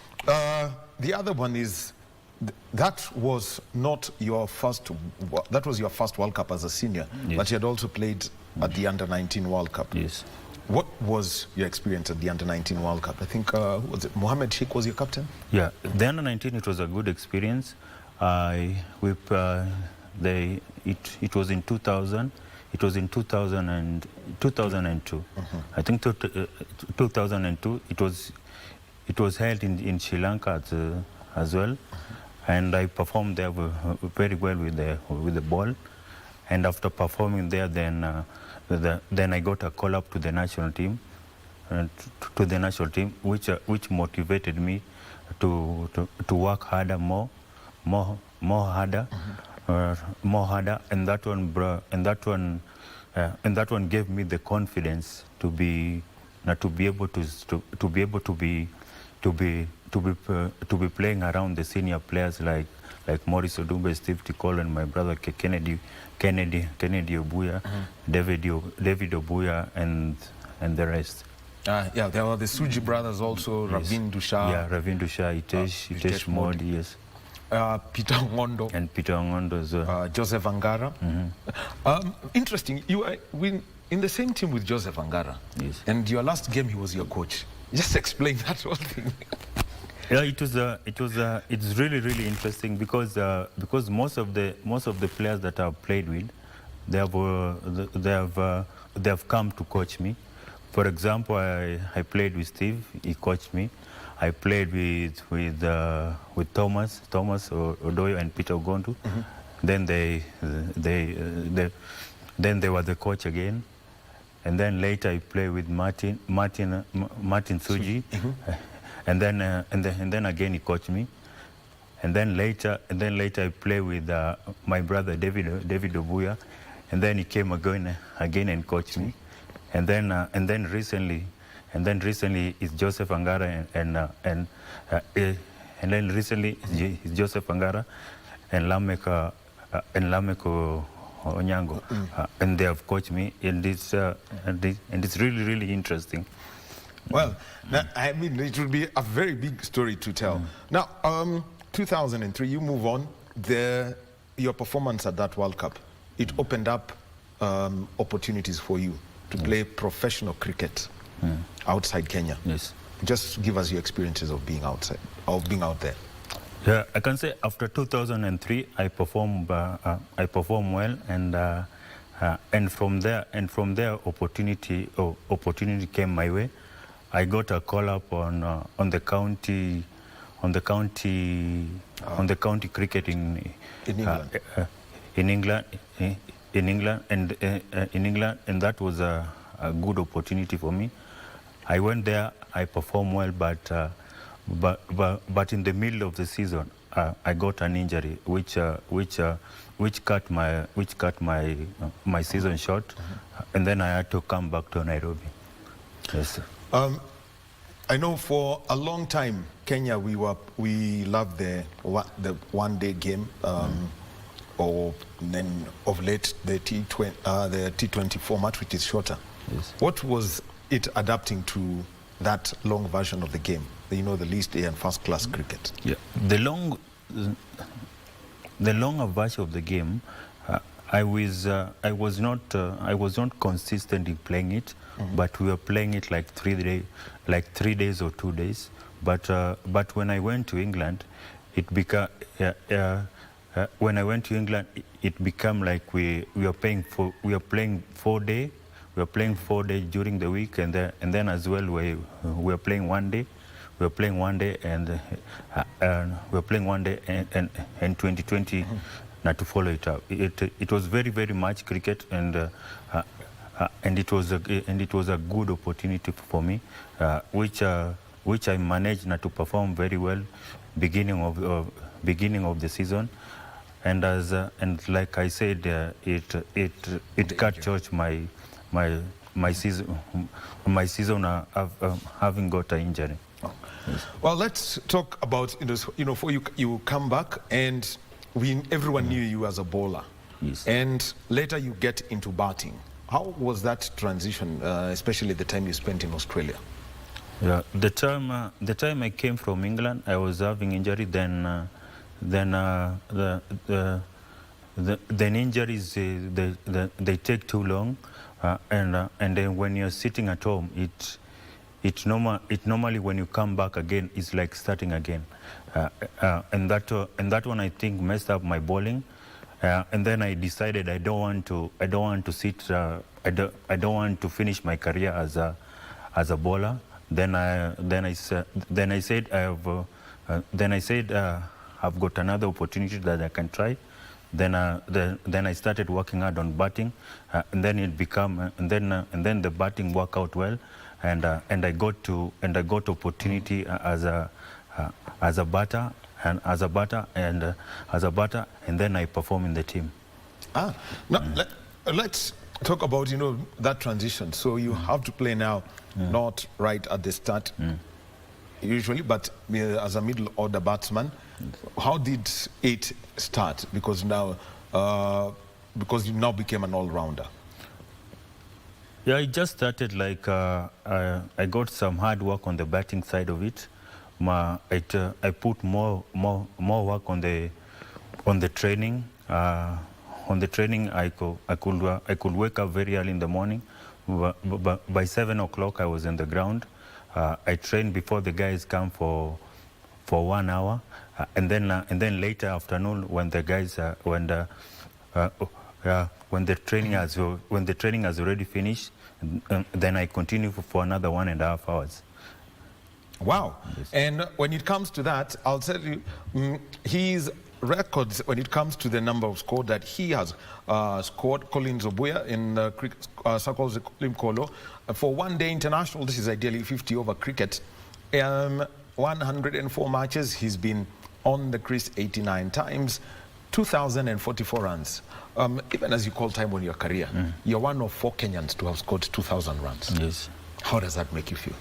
the other one is, that was not your first. That was your first World Cup as a senior, yes. But you had also played at the Under-19 World Cup. Yes. What was your experience at the Under-19 World Cup? I think was it Mohammed Sheikh was your captain? Yeah, the Under-19, it was a good experience. It was in 2000. It was in 2002. I think 2002. It was held in Sri Lanka as well, and I performed there very well with the ball. And after performing there, then I got a call up to the national team, which motivated me to work harder, more harder, and that one gave me the confidence to be able to be playing around the senior players like Maurice Odumbe, Steve Tikolo, and my brother Kennedy Obuya, David Obuya, and the rest. Yeah, there were the Suji brothers also, yes. Ravin Dusha. Yeah, Ravin Dusha, Hitesh Modi, yes. Peter Ngondo. And Peter Ngondo as well. Joseph Angara. Interesting, you are in the same team with Joseph Angara. Yes. And your last game, he was your coach. Just explain that whole thing. Yeah, it's really interesting because most of the players that I've played with, they have come to coach me. For example, I played with Steve. He coached me. I played with Thomas Odoyo and Peter Ogondu. Then they were the coach again. And then later I played with Martin Suji. And then again he coached me. And then later I played with my brother David Obuya. And then he came again and coached me. And then recently it's Joseph Angara and then recently it's Joseph Angara and Lameko Onyango, and they have coached me, and it's really interesting. Well, I mean, it would be a very big story to tell. Now, 2003, you move on. Your performance at that World Cup, it opened up opportunities for you to play professional cricket outside Kenya. Yes. Just give us your experiences of being outside, of being out there. Yeah, I can say after 2003, I performed well, and from there, opportunity came my way. I got a call up on the county cricket in England, and that was a good opportunity for me. I went there, I performed well, but in the middle of the season, I got an injury which cut my season short, and then I had to come back to Nairobi. Yes. I know for a long time, Kenya, we loved the one-day game, or then of late the T20 format, which is shorter. Yes. What was it adapting to that long version of the game? You know, the least A and first class cricket. Yeah, the longer version of the game, I was not consistent in playing it, but we were playing it like 3 days or 2 days. But when I went to England, it became like we were playing 4 days. We were playing 4 days during the week, and then as well we were playing 1 day. We were playing 1 day, and we were playing 1 day, and 2020 not to follow it up. It was very, very much cricket, and it was a good opportunity for me, which I managed not to perform very well beginning of the season, and like I said, it cut short my season having got an injury. Yes. Well, let's talk about, for you come back, and everyone knew you as a bowler. Yes. And later you get into batting. How was that transition, especially the time you spent in Australia? Yeah, the time I came from England, I was having injury. Then injuries they take too long, and then when you're sitting at home, it normally when you come back again, it's like starting again, and that one I think messed up my bowling, and then I decided I don't want to sit. I don't want to finish my career as a bowler. Then I said I've got another opportunity that I can try. Then I started working hard on batting, and then the batting worked out well, and I got opportunity as a batter, and then I perform in the team. Now let's talk about that transition. So you have to play now, not right at the start usually, but as a middle order batsman. How did it start? Because you now became an all-rounder. Yeah, it just started like I got some hard work on the batting side of it. I put more work on the training. On the training, I could wake up very early in the morning. By 7 o'clock, I was in the ground. I trained before the guys come for 1 hour, and then later afternoon when the guys when the training has already finished, then I continue for another 1.5 hours. Wow. Yes. And when it comes to that, I'll tell you, his records when it comes to the number of score that he has scored, Collins Obuya in Circles Limkolo, for one-day international. This is ideally 50 over cricket. 104 matches, he's been on the crease 89 times, 2,044 runs. Even as you call time on your career, you're one of 4 Kenyans to have scored 2,000 runs. Yes. How does that make you feel?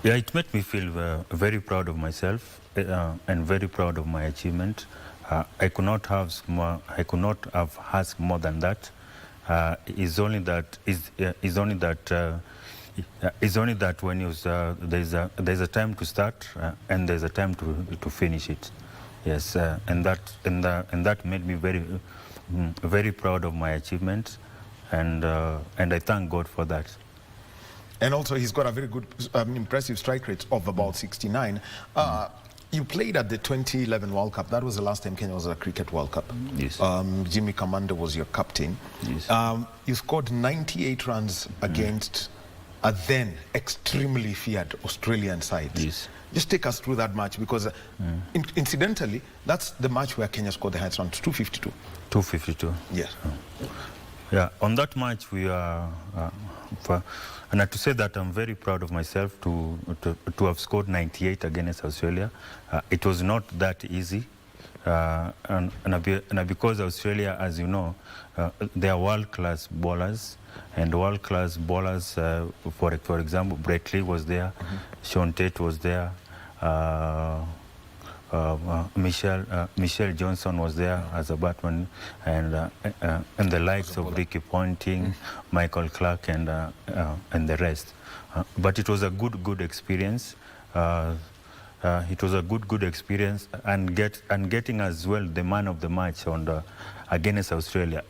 Yeah, it made me feel very proud of myself and very proud of my achievement. I could not have asked more than that. It's only that It's only that when there's a time to start and there's a time to finish it. Yes, and that made me very proud of my achievements, and I thank God for that. And also, he's got a very good, impressive strike rate of about 69. You played at the 2011 World Cup. That was the last time Kenya was at a Cricket World Cup. Yes. Jimmy Kamanda was your captain. Yes. You scored 98 runs against a then extremely feared Australian side. Yes. Just take us through that match, because incidentally, that's the match where Kenya scored the highest runs, 252. 252. Yes. Yeah, on that match we are, and to say that I'm very proud of myself to have scored 98 against Australia. It was not that easy, and because Australia, as you know, they are world-class bowlers, and world-class bowlers, for example, Brett Lee was there, Sean Tate was there, Michelle Johnson was there as a batsman, and the likes of Ricky Ponting, Michael Clark, and the rest. But it was a good experience. It was a good experience, and getting as well the man of the match on against Australia.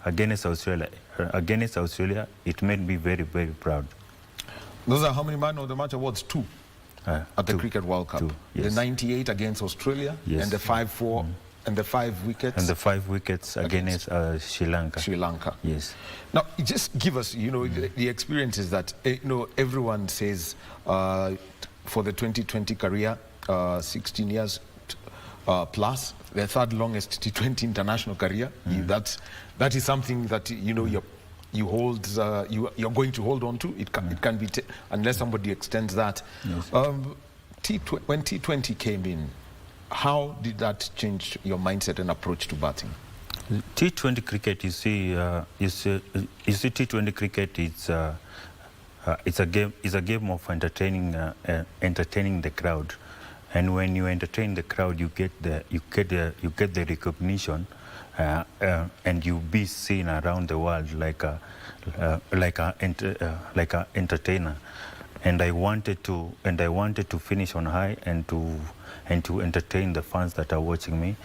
Against Australia, it made me very proud. Those are how many man of the match awards? 2. At the Cricket World Cup. Yes. The 98 against Australia, yes, and the 5-4, and the 5 wickets. And the 5 wickets against Sri Lanka. Sri Lanka. Yes. Now, just give us, the experience is that, everyone says for the 2020 career, 16 years plus, the third longest T20 international career. That is something that, you hold, you're going to hold on to. It can be, unless somebody extends that. Yes. When T20 came in, how did that change your mindset and approach to batting? T20 cricket, you see, T20 cricket it's a game of entertaining the crowd, and when you entertain the crowd, you get the recognition. And you be seen around the world like a entertainer, and I wanted to finish on high and to entertain the fans that are watching me,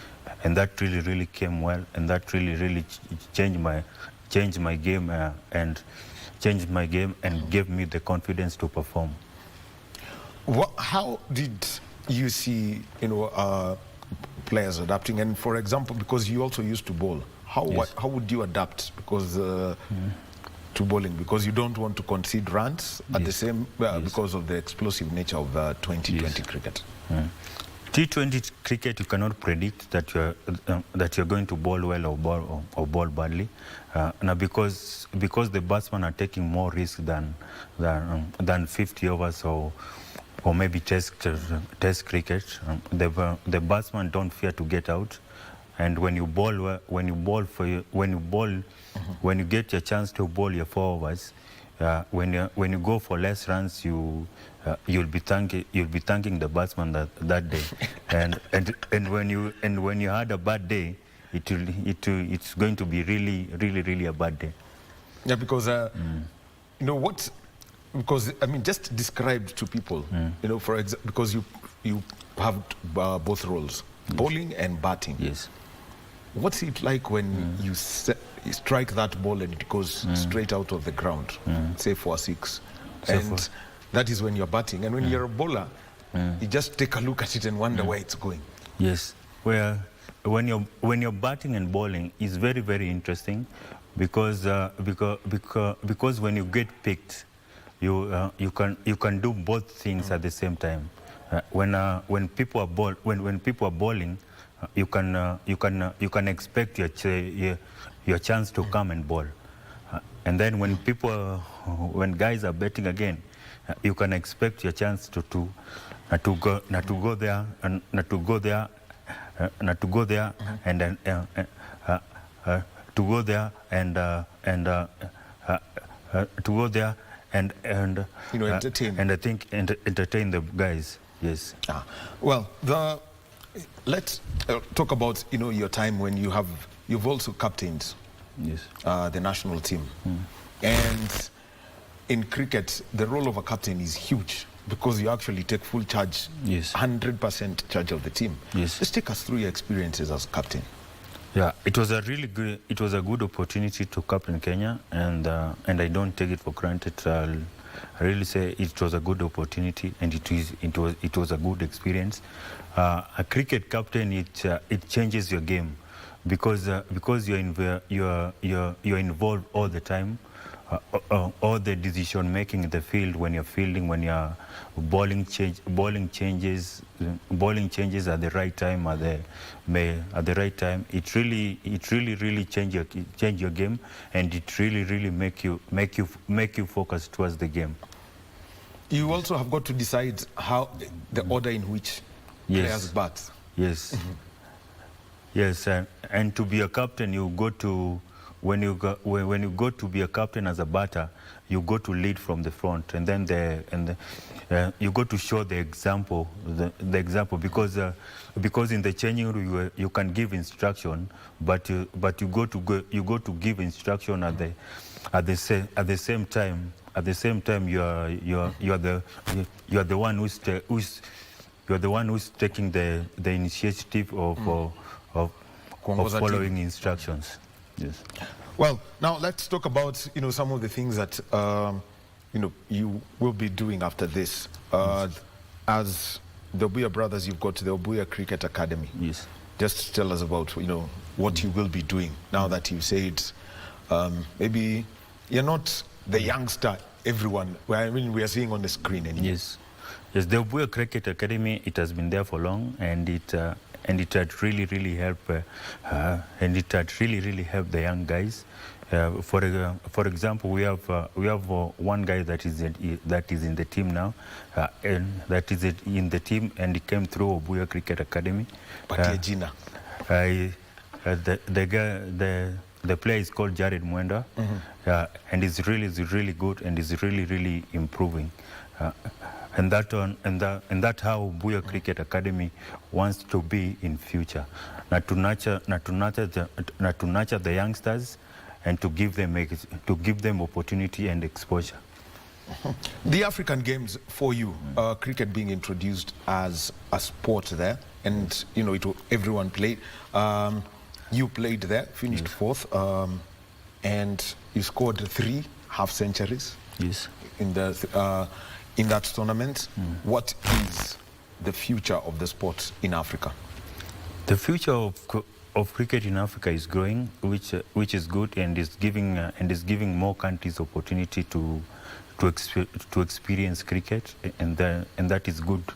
and that really came well, and that really changed my game and gave me the confidence to perform. How did you see players adapting? And for example, because you also used to bowl, how would you adapt to bowling? Because you don't want to concede runs at the same because of the explosive nature of 2020 cricket. T20 cricket, you cannot predict that you're going to bowl well or bowl badly, because the batsmen are taking more risk than 50 overs or maybe test cricket. The batsmen don't fear to get out, and when you get your chance to bowl your 4 overs, when you go for less runs, you'll be thanking the batsman that day, and when you had a bad day, it's going to be really a bad day. Yeah, because because just describe to people, for example, because you have both roles, bowling and batting. Yes. What's it like when you strike that ball and it goes straight out of the ground, say 4-6, and that is when you're batting, and when you're a bowler, you just take a look at it and wonder where it's going. Yes. Well, when you're batting and bowling, it's very interesting, because when you get picked, you can do both things at the same time. When people are bowling, you can expect your chance to come and bowl, and then when guys are betting again, you can expect your chance to go there and to go there and entertain. And I think entertain the guys. Yes. Well, let's talk about your time when you've also captained the national team, and in cricket, the role of a captain is huge because you actually take full charge, 100% charge of the team. Just take us through your experiences as captain. Yeah, it was a really good. It was a good opportunity to captain Kenya, and I don't take it for granted. I really say it was a good opportunity, and it was a good experience. A cricket captain, it changes your game, because you're involved all the time. All the decision making in the field, when you're fielding, when you're bowling changes at the right time, at the right time. It really change your game, and it really make you focus towards the game. You also have got to decide how the order in which players bat. Yes. Yes, and to be a captain, you go to. When you go to be a captain as a batter, you go to lead from the front, and then you go to show the example, the example, because in the changing room you can give instruction, but you go to give instruction at the same time you are the one who's taking the initiative of following instructions. Yes. Well, now let's talk about some of the things that you will be doing after this. As the Obuya brothers, you've got the Obuya Cricket Academy. Yes. Just tell us about what you will be doing now that you said maybe you're not the youngster everyone. I mean, we are seeing on the screen anyway. Yes. Yes. The Obuya Cricket Academy, it has been there for long, and it had really helped, helped the young guys. For example, we have one guy that is in the team now, and that is in the team, and he came through Obuya Cricket Academy. The player is called Jared Mwenda, and he's really good, and he's really improving. And that's how Obuya Cricket Academy wants to be in future. Not to nurture the youngsters, and to give them opportunity and exposure. The African Games for you, cricket being introduced as a sport there, and everyone played. You played there, finished fourth, and you scored 3 half centuries. Yes. In that tournament. What is the future of the sport in Africa? The future of cricket in Africa is growing, which is good, and is giving more countries opportunity to experience cricket, and that is good,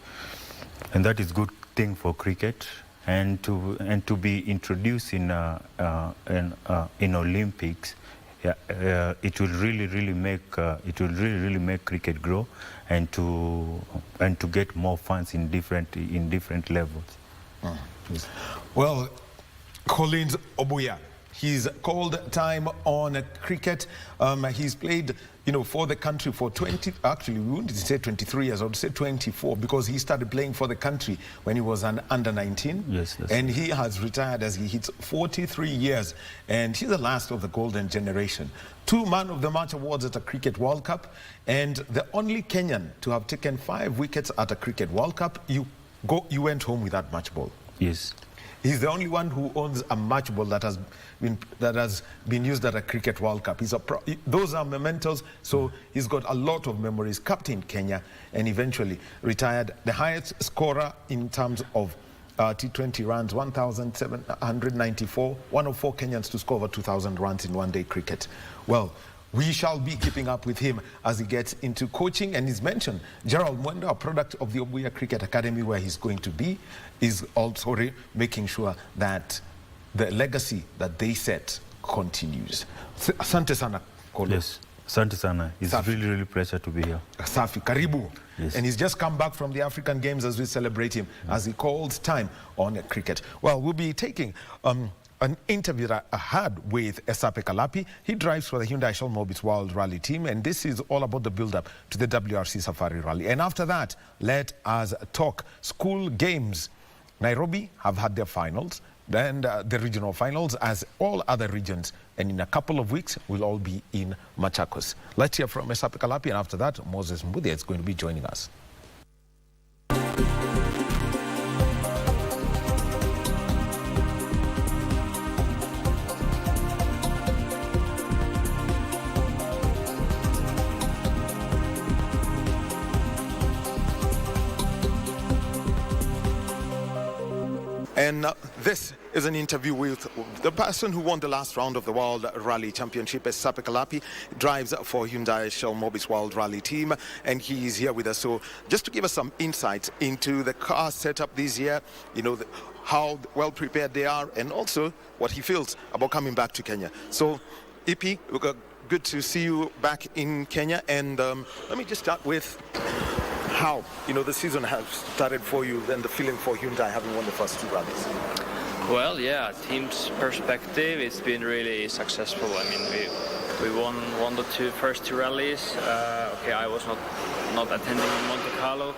and that is good thing for cricket, and to be introduced in Olympics. It will really make cricket grow, and to get more fans in different levels. Yes. Well, Collins Obuya, he's called time on cricket. He's played, for the country for 20. Actually, we wouldn't say 23 years. I would say 24, because he started playing for the country when he was an under-19. Yes. And he has retired as he hits 43 years, and he's the last of the golden generation. 2 Man of the Match awards at a Cricket World Cup, and the only Kenyan to have taken 5 wickets at a Cricket World Cup. You went home with that match ball. Yes. He's the only one who owns a match ball that has been used at a Cricket World Cup. Those are mementos, so he's got a lot of memories. Captained Kenya, and eventually retired. The highest scorer in terms of T20 runs, 1,794. One of 4 Kenyans to score over 2,000 runs in one-day cricket. Well, we shall be keeping up with him as he gets into coaching. And he's mentioned Gerald Mwenda, a product of the Obuya Cricket Academy, where he's going to be, is also making sure that the legacy that they set continues. Asante sana, Kolo. Yes, asante sana. It's really a pleasure to be here. Safi, karibu. Yes. And he's just come back from the African Games as we celebrate him, as he calls time on cricket. Well, we'll be taking an interview that I had with Esape Kalapi. He drives for the Hyundai Shell Mobis World Rally team, and this is all about the build-up to the WRC Safari Rally. And after that, let us talk school games. Nairobi have had their finals. then the regional finals as all other regions. And in a couple of weeks, we'll all be in Machakos. Let's hear from Esape Kalapi, and after that, Moses Mbudia is going to be joining us. And this is an interview with the person who won the last round of the World Rally Championship. Esape Kalapi drives for Hyundai Shell Mobis World Rally Team, and he is here with us. So just to give us some insights into the car setup this year, you know, how well prepared they are, and also what he feels about coming back to Kenya. So, EP, good to see you back in Kenya. And let me just start with how, you know, the season has started for you, and the feeling for Hyundai having won the first two rallies. Well, yeah, team's perspective, it's been really successful. I mean, we won the first two rallies. Okay, I was not attending in Monte Carlo.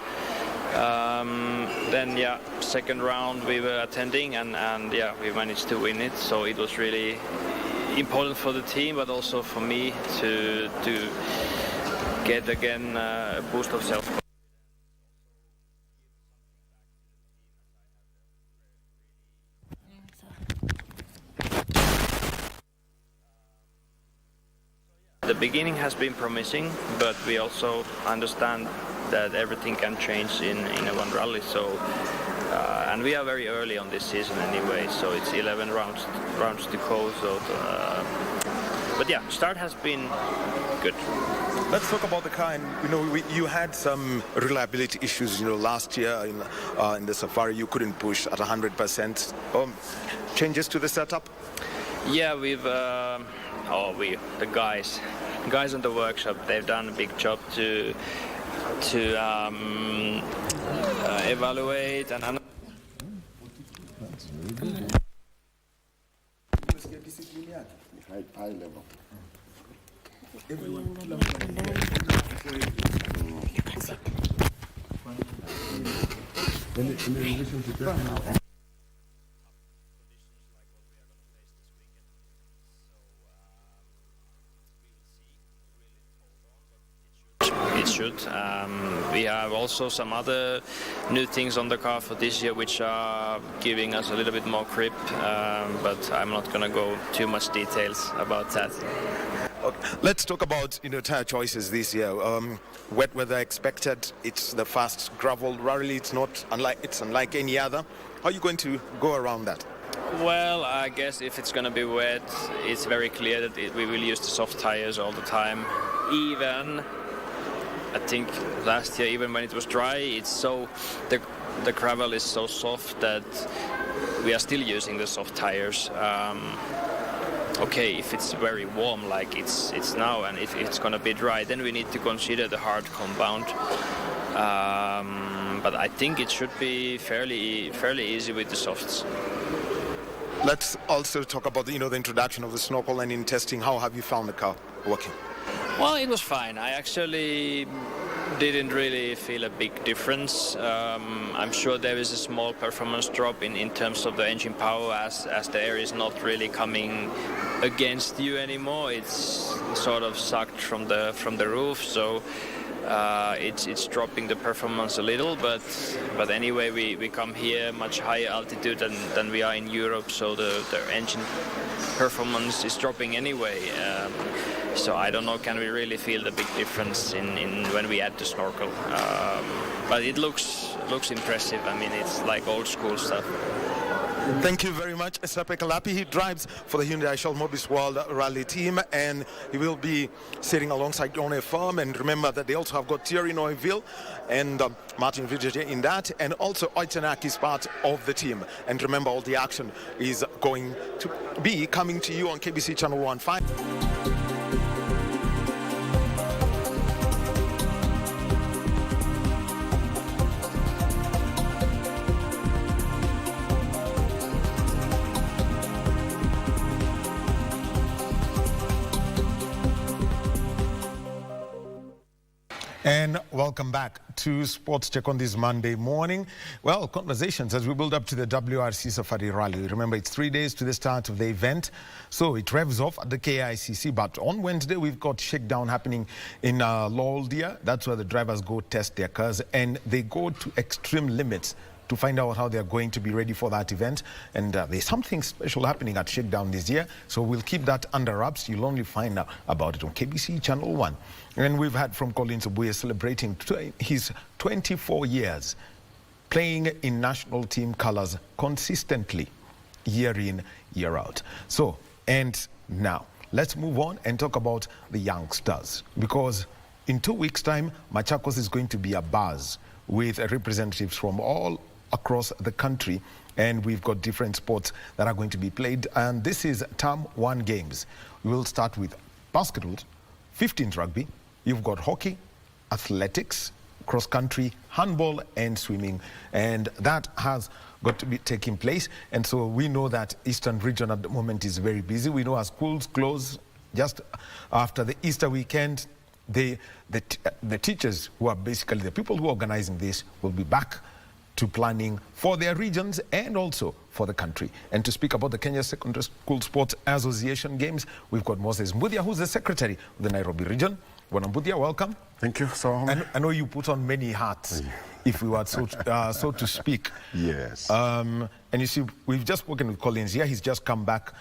Then, yeah, second round we were attending, and yeah, we managed to win it. So it was really important for the team, but also for me to get again a boost of self-confidence. The beginning has been promising, but we also understand that everything can change in a one rally. So, and we are very early on this season anyway, so it's 11 rounds to go. So, but yeah, start has been good. Let's talk about the car. And you know, you had some reliability issues. You know, last year in the Safari, you couldn't push at 100%. Changes to the setup? Yeah, the guys in the workshop, they've done a big job to evaluate and analyze. High level. It should. We have also some other new things on the car for this year which are giving us a little bit more grip, but I'm not going to go too much details about that. Okay. Let's talk about, you know, tire choices this year. Wet weather expected. It's the fast gravel rally. It's unlike any other. How are you going to go around that? Well, I guess if it's going to be wet, it's very clear that we will use the soft tires all the time. Even, I think last year, even when it was dry, it's so the gravel is so soft that we are still using the soft tires. Okay, if it's very warm like it's now, and if it's going to be dry, then we need to consider the hard compound. But I think it should be fairly easy with the softs. Let's also talk about the introduction of the snorkel, and in testing, how have you found the car working? Well, it was fine. I actually didn't really feel a big difference. I'm sure there is a small performance drop in terms of the engine power as the air is not really coming against you anymore. It's sort of sucked from the roof, so it's dropping the performance a little. But anyway, we come here much higher altitude than we are in Europe, so the engine performance is dropping anyway. So I don't know, can we really feel the big difference in when we add the snorkel? But it looks impressive. I mean, it's like old school stuff. Thank you very much, Esape Kalapi. He drives for the Hyundai Shell Mobis World Rally Team, and he will be sitting alongside Yone Firm. And remember that they also have got Thierry Neuville and Martin Vigier in that, and also Oitenak is part of the team. And remember, all the action is going to be coming to you on KBC Channel 15. And welcome back to Sports Check on this Monday morning. Well, conversations as we build up to the WRC Safari Rally. Remember, it's 3 days to the start of the event, so it revs off at the KICC. But on Wednesday, we've got shakedown happening in Loldia. That's where the drivers go test their cars, and they go to extreme limits to find out how they're going to be ready for that event. And there's something special happening at Shakedown this year, so we'll keep that under wraps. You'll only find out about it on KBC Channel 1. And we've had from Collins Obuye celebrating his 24 years playing in national team colors consistently, year in, year out. So, and now, let's move on and talk about the youngsters, because in 2 weeks' time, Machakos is going to be a buzz with representatives from all across the country, and we've got different sports that are going to be played, and this is Term 1 games. We'll start with basketball, 15th rugby, you've got hockey, athletics, cross country, handball and swimming, and that has got to be taking place. And so we know that Eastern region at the moment is very busy. We know as schools close just after the Easter weekend, the teachers, who are basically the people who are organizing this, will be back to planning for their regions and also for the country. And to speak about the Kenya Secondary School Sports Association Games, we've got Moses Mbudia, who's the secretary of the Nairobi region. Bwana Mbudia, welcome. Thank you, sir. And I know you put on many hats, if we were so to speak. Yes. And you see, we've just spoken with Collins here. He's just come back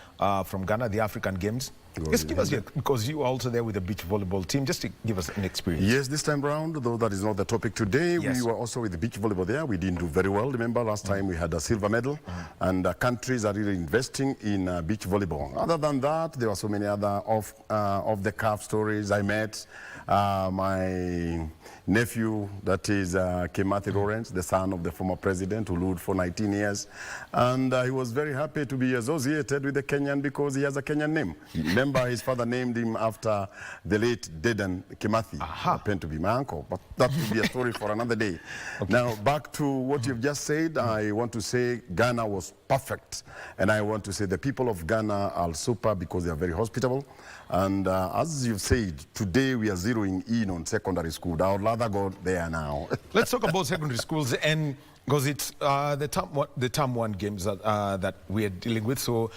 from Ghana, the African Games. Just give us, because you are also there with the beach volleyball team, just to give us an experience. Yes, this time round, though that is not the topic today, we were also with the beach volleyball there. We didn't do very well. Remember last time we had a silver medal, and countries are really investing in beach volleyball. Other than that, there were so many other off-the-cuff stories. I met my nephew, that is Kimathi Lawrence, the son of the former president who ruled for 19 years. And he was very happy to be associated with the Kenyan because he has a Kenyan name. Remember, his father named him after the late Dedan Kimathi, happened to be my uncle. But that will be a story for another day. Now, back to what you've just said, I want to say Ghana was perfect. And I want to say the people of Ghana are super because they are very hospitable. And as you've said, today we are zeroing in on secondary school. I would rather go there now. Let's talk about secondary schools, and because it's the term 1 games that we are dealing with. So,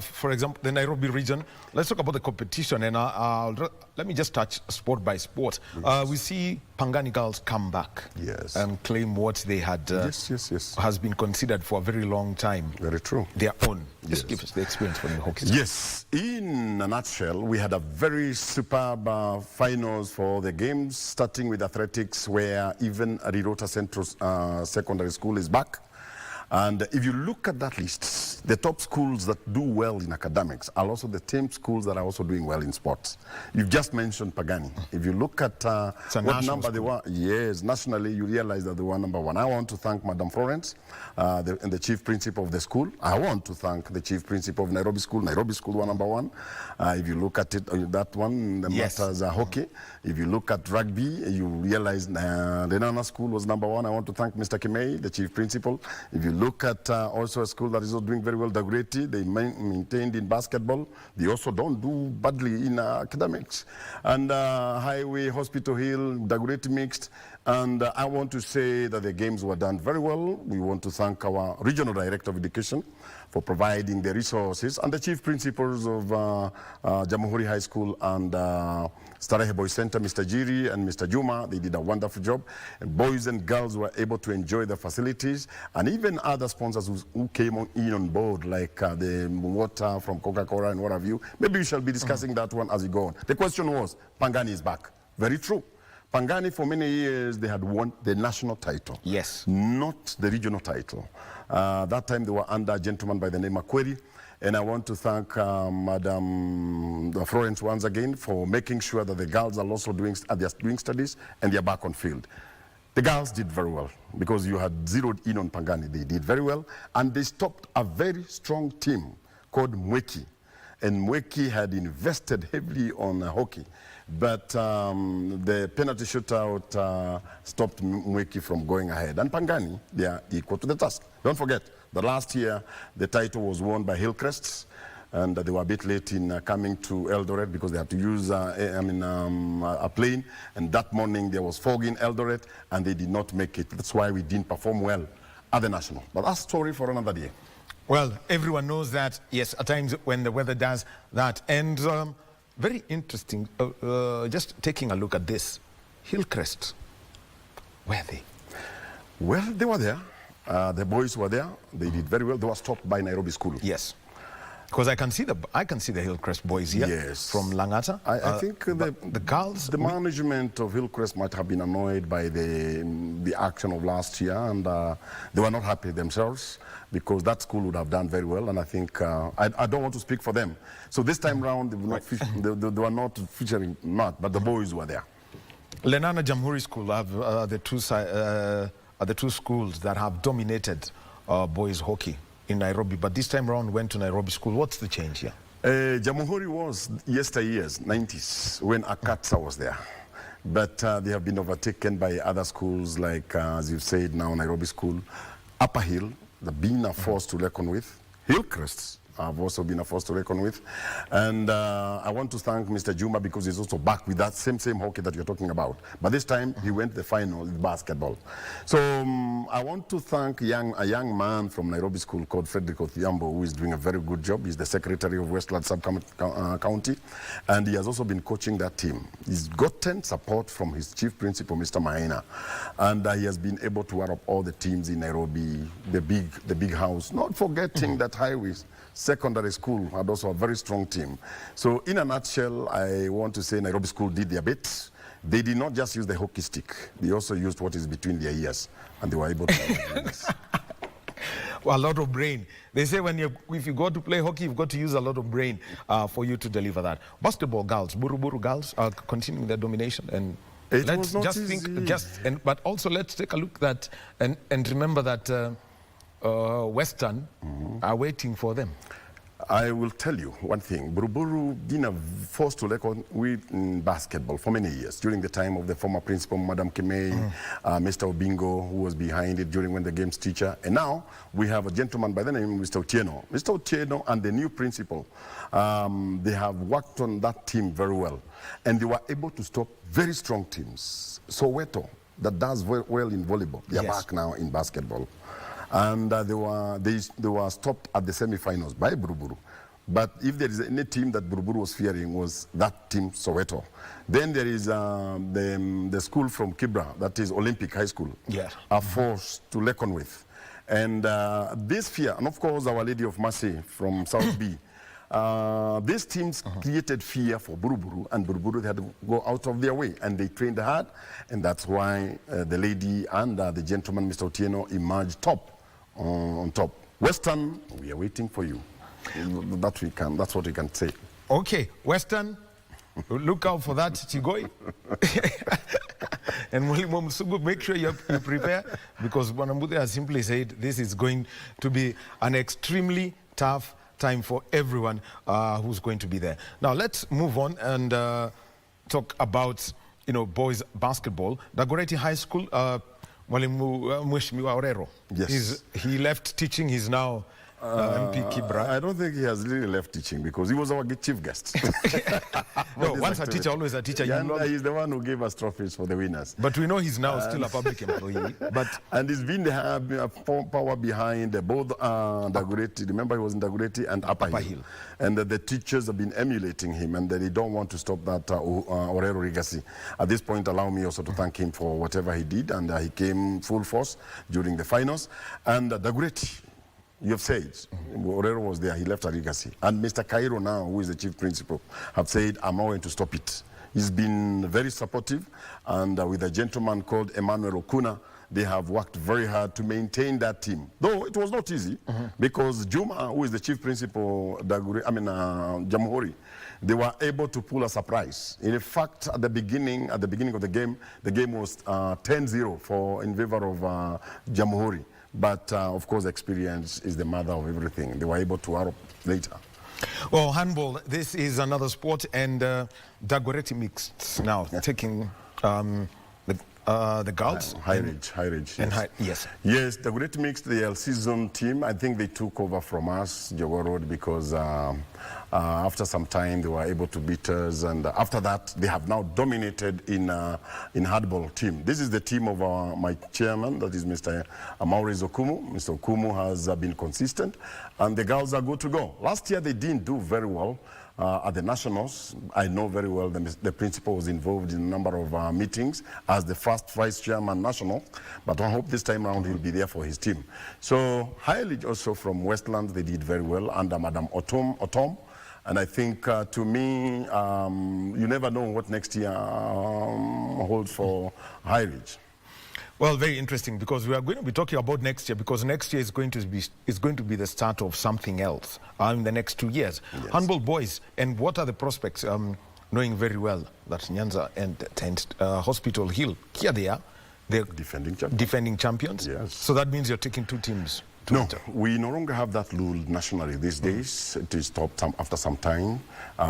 for example, the Nairobi region, let's talk about the competition, and let me just touch sport by sport. Yes. We see Pangani girls come back and claim what they had has been considered for a very long time. Very true. Their own. Just give us the experience from the hockey. Yes, in a nutshell, we had a very superb finals for the games, starting with athletics, where even Rirota Central Secondary School is back. And if you look at that list, the top schools that do well in academics are also the same schools that are also doing well in sports. You've just mentioned Pagani. If you look at what number they were, nationally, you realize that they were number 1. I want to thank Madam Florence, and the chief principal of the school. I want to thank the chief principal of Nairobi School. Nairobi School were number 1. If you look at it, that one, the matters hockey. If you look at rugby, you realize the Nana School was number 1. I want to thank Mr. Kimei, the chief principal. If you look at also a school that is also doing very well, Dagreti, they maintained in basketball. They also don't do badly in academics. And Highway, Hospital Hill, Dagreti mixed. And I want to say that the games were done very well. We want to thank our regional director of education for providing the resources, and the chief principals of Jamhuri High School and Starehe Boys Center, Mr. Jiri and Mr. Juma. They did a wonderful job. And boys and girls were able to enjoy the facilities, and even other sponsors who came in on board, like the water from Coca-Cola and what have you. Maybe we shall be discussing that one as we go on. The question was, Pangani is back. Very true. Pangani, for many years, they had won the national title. Yes. Not the regional title. That time, they were under a gentleman by the name of Query. And I want to thank Madam Florence once again for making sure that the girls are also doing studies and they're back on field. The girls did very well because you had zeroed in on Pangani. They did very well. And they stopped a very strong team called Mweki. And Mweki had invested heavily on hockey. But the penalty shootout stopped Mweki from going ahead. And Pangani, they are equal to the task. Don't forget, the last year, the title was won by Hillcrests. and they were a bit late in coming to Eldoret because they had to use a plane, and that morning there was fog in Eldoret, and they did not make it. That's why we didn't perform well at the national. But that's a story for another day. Well, everyone knows that, yes, at times when the weather does that. And very interesting, just taking a look at this. Hillcrest, where are they? Well, they were there. The boys were there. They did very well. They were stopped by Nairobi School. Yes. Because I can see the Hillcrest boys here. Yes. From Langata. I think the girls. The management of Hillcrest might have been annoyed by the action of last year, and they were not happy themselves because that school would have done very well. And I think I don't want to speak for them. So this time round, they were not featuring much, but the boys were there. Lenana Jamhuri School have the two schools that have dominated boys hockey in Nairobi, but this time around went to Nairobi School. What's the change here? Jamhuri was yesteryears, 90s, when Akatsa was there. But they have been overtaken by other schools like, as you've said now, Nairobi School, Upper Hill, they've been a force to reckon with. Hillcrests have also been a force to reckon with. And I want to thank Mr. Juma because he's also back with that same hockey that you're talking about. But this time, he went to the final in basketball. So I want to thank a young man from Nairobi School called Frederick Othiambo, who is doing a very good job. He's the secretary of Westland Sub-County, and he has also been coaching that team. He's gotten support from his chief principal, Mr. Maina, and he has been able to add up all the teams in Nairobi, the big house, not forgetting that Highways Secondary School had also a very strong team. So in a nutshell, I want to say Nairobi School did their bit. They did not just use the hockey stick. They also used what is between their ears, and they were able to do this. Well, a lot of brain. They say if you go to play hockey, you've got to use a lot of brain for you to deliver that. Basketball girls, Buruburu girls are continuing their domination, and let's just think, but also let's take a look at and remember that Western are waiting for them. I will tell you one thing. Buruburu been a force to reckon with in basketball for many years, during the time of the former principal, Madam Kimei, Mr. Obingo, who was behind it during when the game's teacher. And now we have a gentleman by the name of Mr. Otieno. Mr. Otieno and the new principal, they have worked on that team very well. And they were able to stop very strong teams. Soweto, that does very well in volleyball. They are back now in basketball. And they were stopped at the semi-finals by Buruburu. But if there is any team that Buruburu was fearing, was that team, Soweto. Then there is the school from Kibra, that is Olympic High School, a force to reckon with. And this fear, and of course Our Lady of Mercy from South B, these teams created fear for Buruburu, and Buruburu had to go out of their way, and they trained hard, and that's why the lady and the gentleman, Mr. Otieno, emerged on top. Western, we are waiting for you. That's what we can say. Okay, Western, look out for that Chigoi. And Musugu, make sure you prepare, because Wanambude has simply said this is going to be an extremely tough time for everyone who's going to be there. Now let's move on and talk about boys basketball. Dagoretti High School, Mwalimu Mheshimiwa Orero. Yes. He left teaching. He's now MP Kibra. I don't think he has really left teaching because he was our chief guest. No, once a teacher, always a teacher. He's the one who gave us trophies for the winners. But we know he's now still a public employee. And he's been the power behind both Dagoretti. Remember, he was in Dagoretti and Upper Hill. And the teachers have been emulating him, and they don't want to stop that Orero legacy. At this point, allow me also to thank him for whatever he did, and he came full force during the finals. And Dagoretti, you've said, Orero was there, he left a legacy. And Mr. Cairo now, who is the chief principal, have said, I'm not going to stop it. He's been very supportive, and with a gentleman called Emmanuel Okuna, they have worked very hard to maintain that team. Though it was not easy, because Juma, who is the chief principal, Jamhuri, they were able to pull a surprise. In fact, at the beginning of the game was 10-0 in favor of Jamhuri. But of course, experience is the mother of everything. They were able to add up later. Well, handball, this is another sport, and Dagoretti mixed now, taking the girls. High Ridge. Yes. Yes. Yes, the Great Mixed, the season team, I think they took over from us, Jogo Road, because after some time they were able to beat us, and after that they have now dominated in hardball team. This is the team of my chairman, that is Mr. Maurice Okumu. Mr. Okumu has been consistent, and the girls are good to go. Last year they didn't do very well. At the nationals, I know very well the principal was involved in a number of meetings as the first vice chairman national, but I hope this time around he'll be there for his team. So Highridge also from Westland, they did very well under Madam Otom. And I think to me, you never know what next year holds for Highridge. Well, very interesting, because we are going to be talking about next year, because next year is going to be the start of something else in the next 2 years. Yes. Handball boys, and what are the prospects? Knowing very well that Nyanza and Hospital Hill, here they are, they're defending champions. Yes. So that means you're taking two teams. No, we no longer have that rule nationally these days. It is stopped after some time.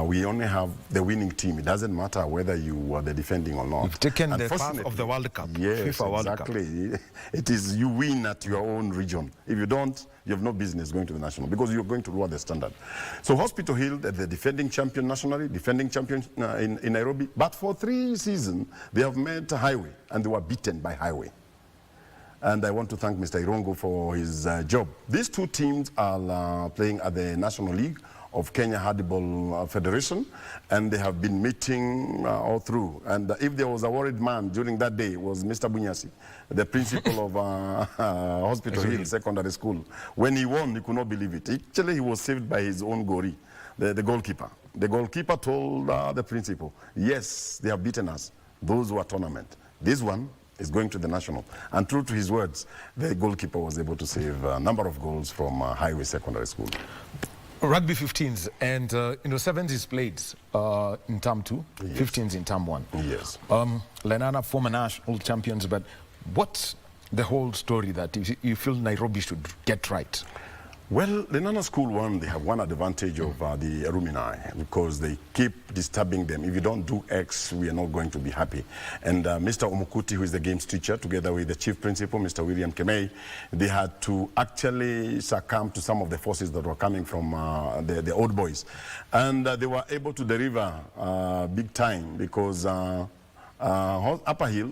We only have the winning team. It doesn't matter whether you are the defending or not. You've taken the path of the World Cup. Yes, FIFA World exactly. Cup. It is you win at your own region. If you don't, you have no business going to the national, because you're going to lower the standard. So Hospital Hill, the defending champion nationally, defending champion in Nairobi, but for 3 seasons, they have met Highway, and they were beaten by Highway. And I want to thank Mr. Irongo for his job. These two teams are playing at the National League of Kenya Handball Federation, and they have been meeting all through. And if there was a worried man during that day, it was Mr. Bunyasi, the principal of Hospital Hill Secondary School. When he won, he could not believe it. Actually, he was saved by his own gori, the goalkeeper. The goalkeeper told the principal, yes, they have beaten us. Those were tournament. This one is going to the national. And true to his words, the goalkeeper was able to save a number of goals from Highway Secondary School. Rugby 15s and sevens is played in term 2, yes. 15s in term 1. Yes. Lenana, former national champions, but what's the whole story that you feel Nairobi should get right? Well, Lenana School One, they have one advantage of the Aruminai, because they keep disturbing them. If you don't do X, we are not going to be happy. And Mr. Omukuti, who is the games teacher, together with the chief principal, Mr. William Kemei, they had to actually succumb to some of the forces that were coming from the old boys. And they were able to deliver big time, because Upper Hill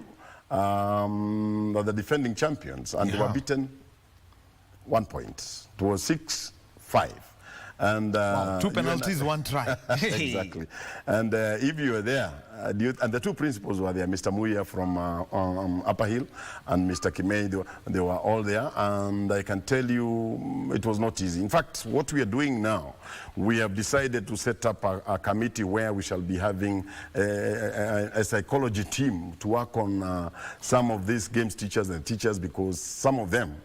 were the defending champions, and they were beaten 1 point. It was 6-5. And wow, 2 penalties, 1 try. Exactly. And if you were there, and the 2 principals were there, Mr. Muya from Upper Hill and Mr. Kimei, they were all there. And I can tell you it was not easy. In fact, what we are doing now, we have decided to set up a committee where we shall be having a psychology team to work on some of these games teachers and teachers, because some of them,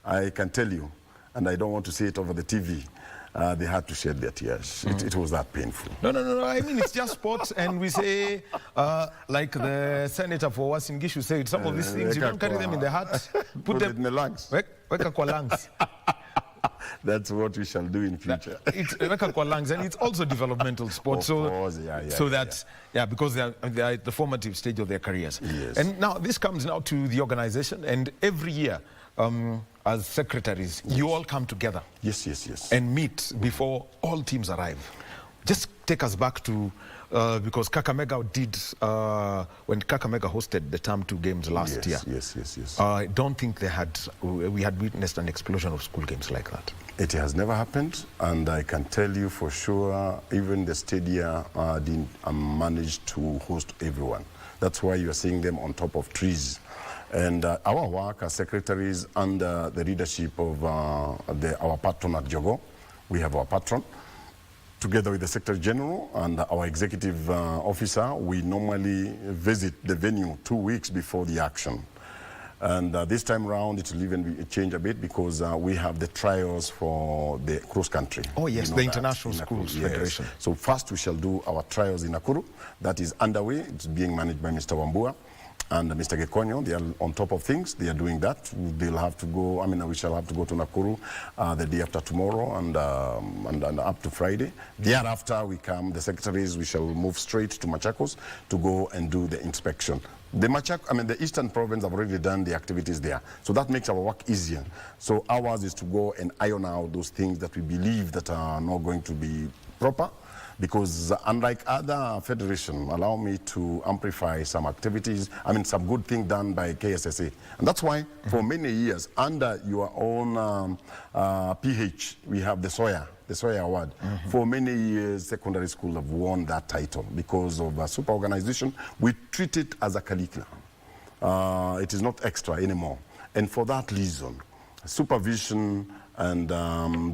I can tell you, and I don't want to say it over the TV, they had to shed their tears. It was that painful. No. I mean, it's just sports, and we say, like the senator for Uasin Gishu said, some of these things, you don't carry them in the heart, put them in the lungs. Weka kwa lungs. That's what we shall do in future. It's weka kwa lungs, and it's also developmental sports. Of course, because they are at the formative stage of their careers. Yes. And now this comes now to the organization, and every year, as secretaries, you all come together. Yes. And meet before all teams arrive. Just take us back to, because Kakamega did, when Kakamega hosted the term 2 games last year. Yes. I don't think we had witnessed an explosion of school games like that. It has never happened, and I can tell you for sure, even the stadia didn't manage to host everyone. That's why you're seeing them on top of trees. And our work as secretaries, under the leadership of our patron at Jogo, we have our patron, together with the Secretary General and our executive officer, we normally visit the venue 2 weeks before the action. And this time around, it will even change a bit, because we have the trials for the cross country. Oh yes, the International Schools Federation. Yes. So first we shall do our trials in Nakuru. That is underway. It's being managed by Mr. Wambua. and Mr. Gekonyo, they are on top of things. They are doing that. They'll have to go, we shall have to go to Nakuru the day after tomorrow and up to Friday. Thereafter, we come, the secretaries, we shall move straight to Machakos to go and do the inspection. The Eastern Province have already done the activities there. So that makes our work easier. So ours is to go and iron out those things that we believe that are not going to be proper. Because unlike other federations, allow me to amplify some activities, some good thing done by KSSA. And that's why for many years, under your own PH, we have the Sawyer Award. For many years, secondary schools have won that title because of super organization. We treat it as a curriculum. It is not extra anymore. And for that reason, supervision and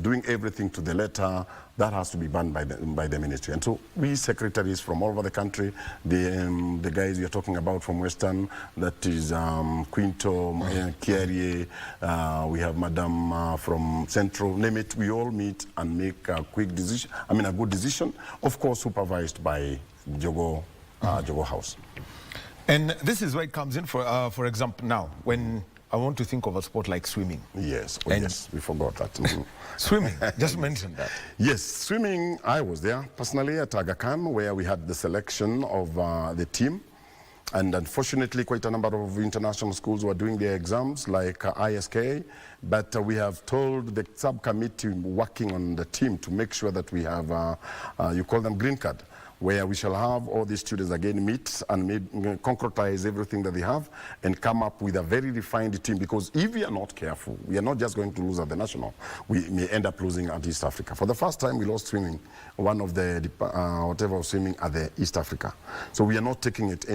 doing everything to the letter, that has to be done by the ministry. And so we secretaries from all over the country, the guys you're talking about from Western, that is Quinto, Kierie, we have Madam from Central, name it, we all meet and make a quick decision, a good decision, of course supervised by Jogo House. And this is where it comes in, for example, now, when I want to think of a sport like swimming. Yes, yes, we forgot that. Swimming, just mention that. Yes, swimming, I was there personally at Aga Khan, where we had the selection of the team. And unfortunately, quite a number of international schools were doing their exams, like ISK. But we have told the subcommittee working on the team to make sure that we have, you call them green card, where we shall have all these students again meet and concretize everything that they have and come up with a very refined team. Because if we are not careful, we are not just going to lose at the national, we may end up losing at East Africa. For the first time, we lost swimming, one of the whatever of swimming at the East Africa. So we are not taking it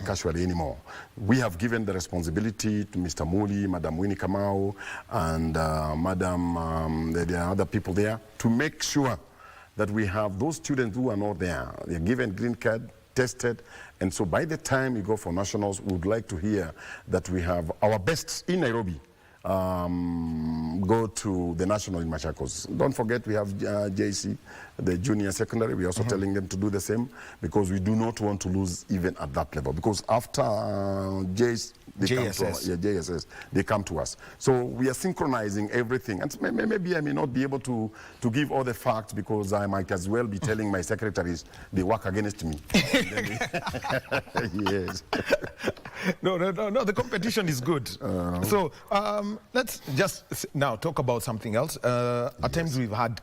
casually anymore. We have given the responsibility to Mr. Muli, Madam Winnie Kamau, and Madam, there are other people there to make sure that we have those students who are not there. They're given green card, tested, and so by the time we go for nationals, we would like to hear that we have our best in Nairobi go to the national in Machakos. Don't forget we have JC, the junior secondary. We're also telling them to do the same because we do not want to lose even at that level. Because after JSS, they come to us. So we are synchronizing everything. And maybe I may not be able to give all the facts because I might as well be telling my secretaries they work against me. Yes. No, the competition is good. So let's just now talk about something else. At times we've had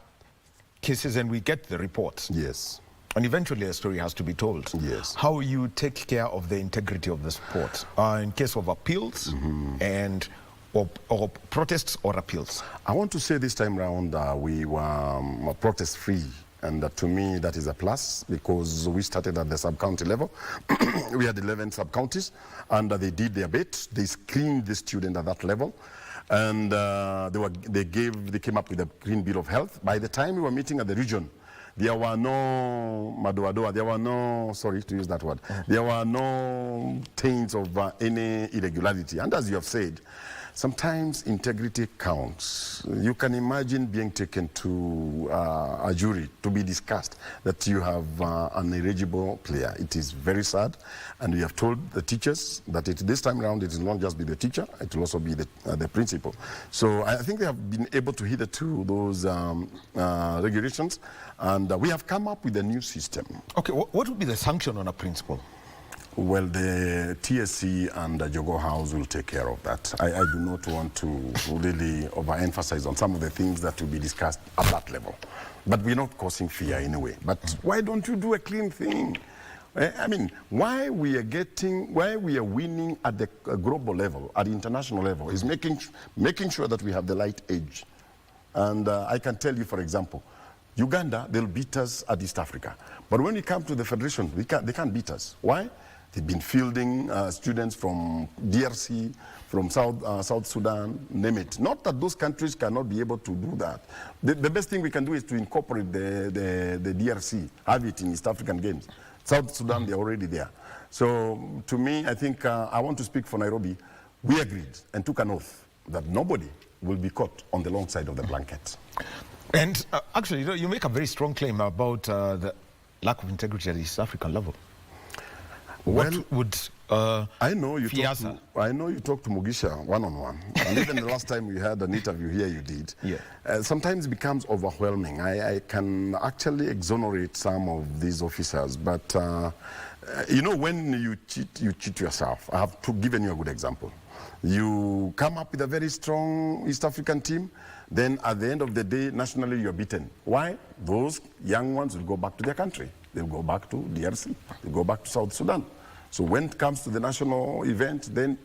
cases and we get the reports. Yes. And eventually a story has to be told. Yes. How you take care of the integrity of the sport in case of appeals and or protests or appeals? I want to say this time round we were protest free. And to me, that is a plus because we started at the sub-county level. We had 11 sub-counties, and they did their bit. They screened the student at that level, and they came up with a green bill of health. By the time we were meeting at the region, there were no madoadoa, there were no, sorry to use that word, there were no taints of any irregularity. And as you have said, sometimes integrity counts. You can imagine being taken to a jury to be discussed that you have an illegible player. It is very sad, and we have told the teachers that this time around it will not just be the teacher, it will also be the principal. So I think they have been able to adhere to those regulations, and we have come up with a new system. Okay, what would be the sanction on a principal? Well, the TSC and the Jogo House will take care of that. I do not want to really overemphasize on some of the things that will be discussed at that level. But we're not causing fear in a way. But why don't you do a clean thing? I mean, why we are winning at the global level, at the international level, is making sure that we have the light edge. And I can tell you, for example, Uganda, they'll beat us at East Africa. But when we come to the federation, they can't beat us. Why? They've been fielding students from DRC, from South Sudan, name it. Not that those countries cannot be able to do that. The best thing we can do is to incorporate the DRC, have it in East African Games. South Sudan, they're already there. So to me, I think I want to speak for Nairobi. We agreed and took an oath that nobody will be caught on the long side of the blanket. And actually, you make a very strong claim about the lack of integrity at the East African level. What would I know you Fiasa. talked to Mugisha one-on-one, and even the last time we had an interview here, you did. Yeah. Sometimes it becomes overwhelming. I can actually exonerate some of these officers, but you know, when you cheat yourself. I have given you a good example. You come up with a very strong East African team, then at the end of the day, nationally you're beaten. Why? Those young ones will go back to their country. They'll go back to DRC. They'll go back to South Sudan. So when it comes to the national event, then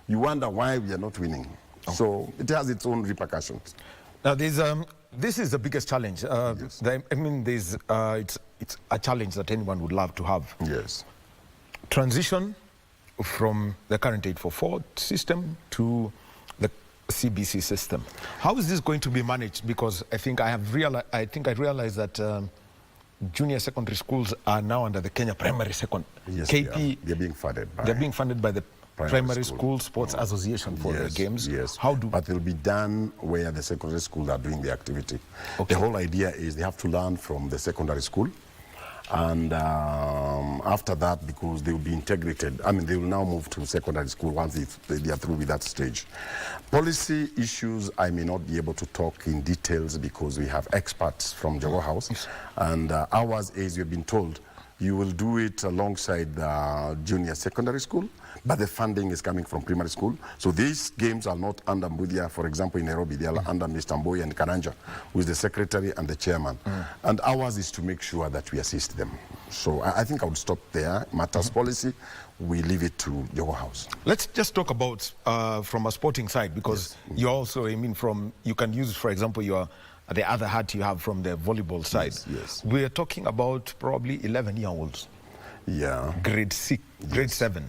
you wonder why we are not winning. Oh. So it has its own repercussions. Now, this is the biggest challenge. Yes. I mean, it's a challenge that anyone would love to have. Yes. Transition from the current 844 system to the KBC system. How is this going to be managed? Because I think I realized that junior secondary schools are now under the Kenya Primary Second. Yes, KP. They're being funded by. They're being funded by the Primary School Sports Association for the games. Yes. But they'll be done where the secondary schools are doing the activity. Okay. The whole idea is they have to learn from the secondary school. And after that, because they will be integrated, I mean, they will now move to secondary school once they are through with that stage. Policy issues, I may not be able to talk in details because we have experts from Jogo House. Yes. And ours is, we've been told, you will do it alongside the junior secondary school, but the funding is coming from primary school. So these games are not under Mbudia, for example, in Nairobi. They are under Mr. Mboy and Karanja, who is the secretary and the chairman. And ours is to make sure that we assist them. So I think I would stop there. Matters policy, we leave it to Jogo House. Let's just talk about from a sporting side, because you also, I mean, you can use, for example, the other hat you have from the volleyball side. Yes. We're talking about probably 11-year-olds. Yeah. Grade 7.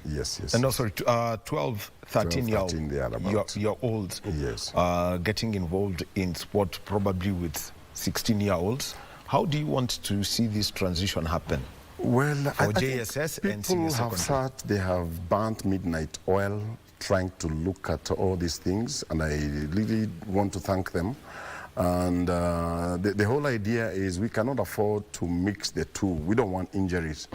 Yes. And also 12, 13-year-olds. Yes. Getting involved in sport probably with 16-year-olds. How do you want to see this transition happen? Well, for JSS and senior people have sat, they have burnt midnight oil trying to look at all these things, and I really want to thank them. And the whole idea is we cannot afford to mix the two. We don't want injuries.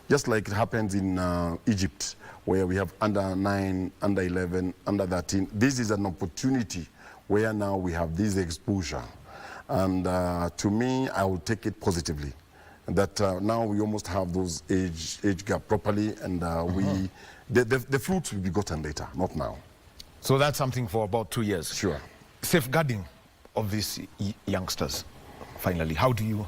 Just like it happens in Egypt, where we have under 9, under 11, under 13. This is an opportunity where now we have this exposure. And to me, I will take it positively. That now we almost have those age gap properly, and the fruits will be gotten later, not now. So that's something for about 2 years. Sure. Safeguarding of these youngsters, finally, how do you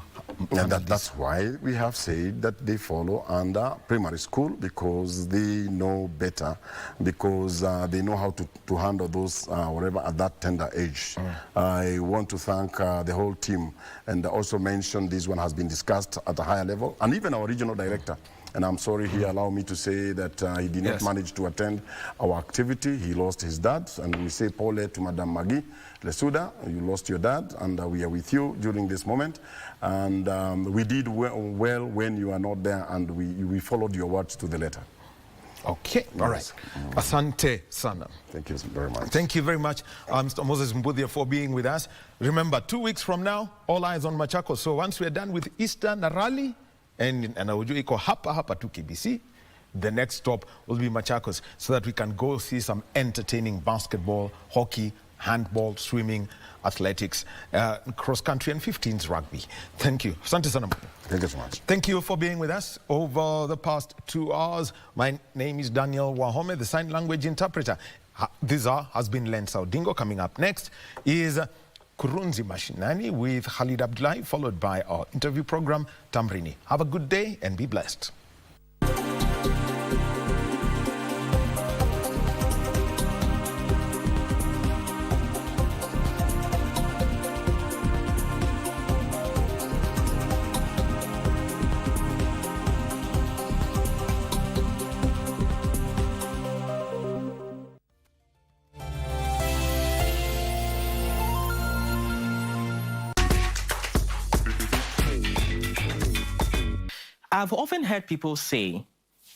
that's why we have said that they follow under primary school, because they know better, because they know how to handle those whatever at that tender age. I want to thank the whole team, and also mention this one has been discussed at a higher level, and even our regional director. And I'm sorry, he allowed me to say that he did not manage to attend our activity. He lost his dad, and we say Paul to Madame Maggie Lesuda, you lost your dad, and we are with you during this moment. And we did well when you are not there, and we followed your words to the letter. Okay, all right. Asante sana. Thank you very much. Thank you very much, Mr. Moses Mbudia, for being with us. Remember, 2 weeks from now, all eyes on Machakos. So once we're done with Easter na rally, and iko hapa to KBC, the next stop will be Machakos, so that we can go see some entertaining basketball, hockey, handball, swimming, athletics, cross-country, and 15s rugby. Thank you. Asante sana. Thank you so much. Thank you for being with us over the past 2 hours. My name is Daniel Wahome, the sign language interpreter. This hour has been Len Saudingo. Coming up next is Kurunzi Mashinani with Khalid Abdullahi, followed by our interview program, Tamrini. Have a good day and be blessed. I've often heard people say,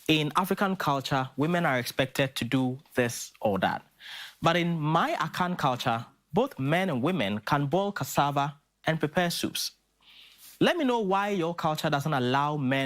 in African culture, women are expected to do this or that. But in my Akan culture, both men and women can boil cassava and prepare soups. Let me know why your culture doesn't allow men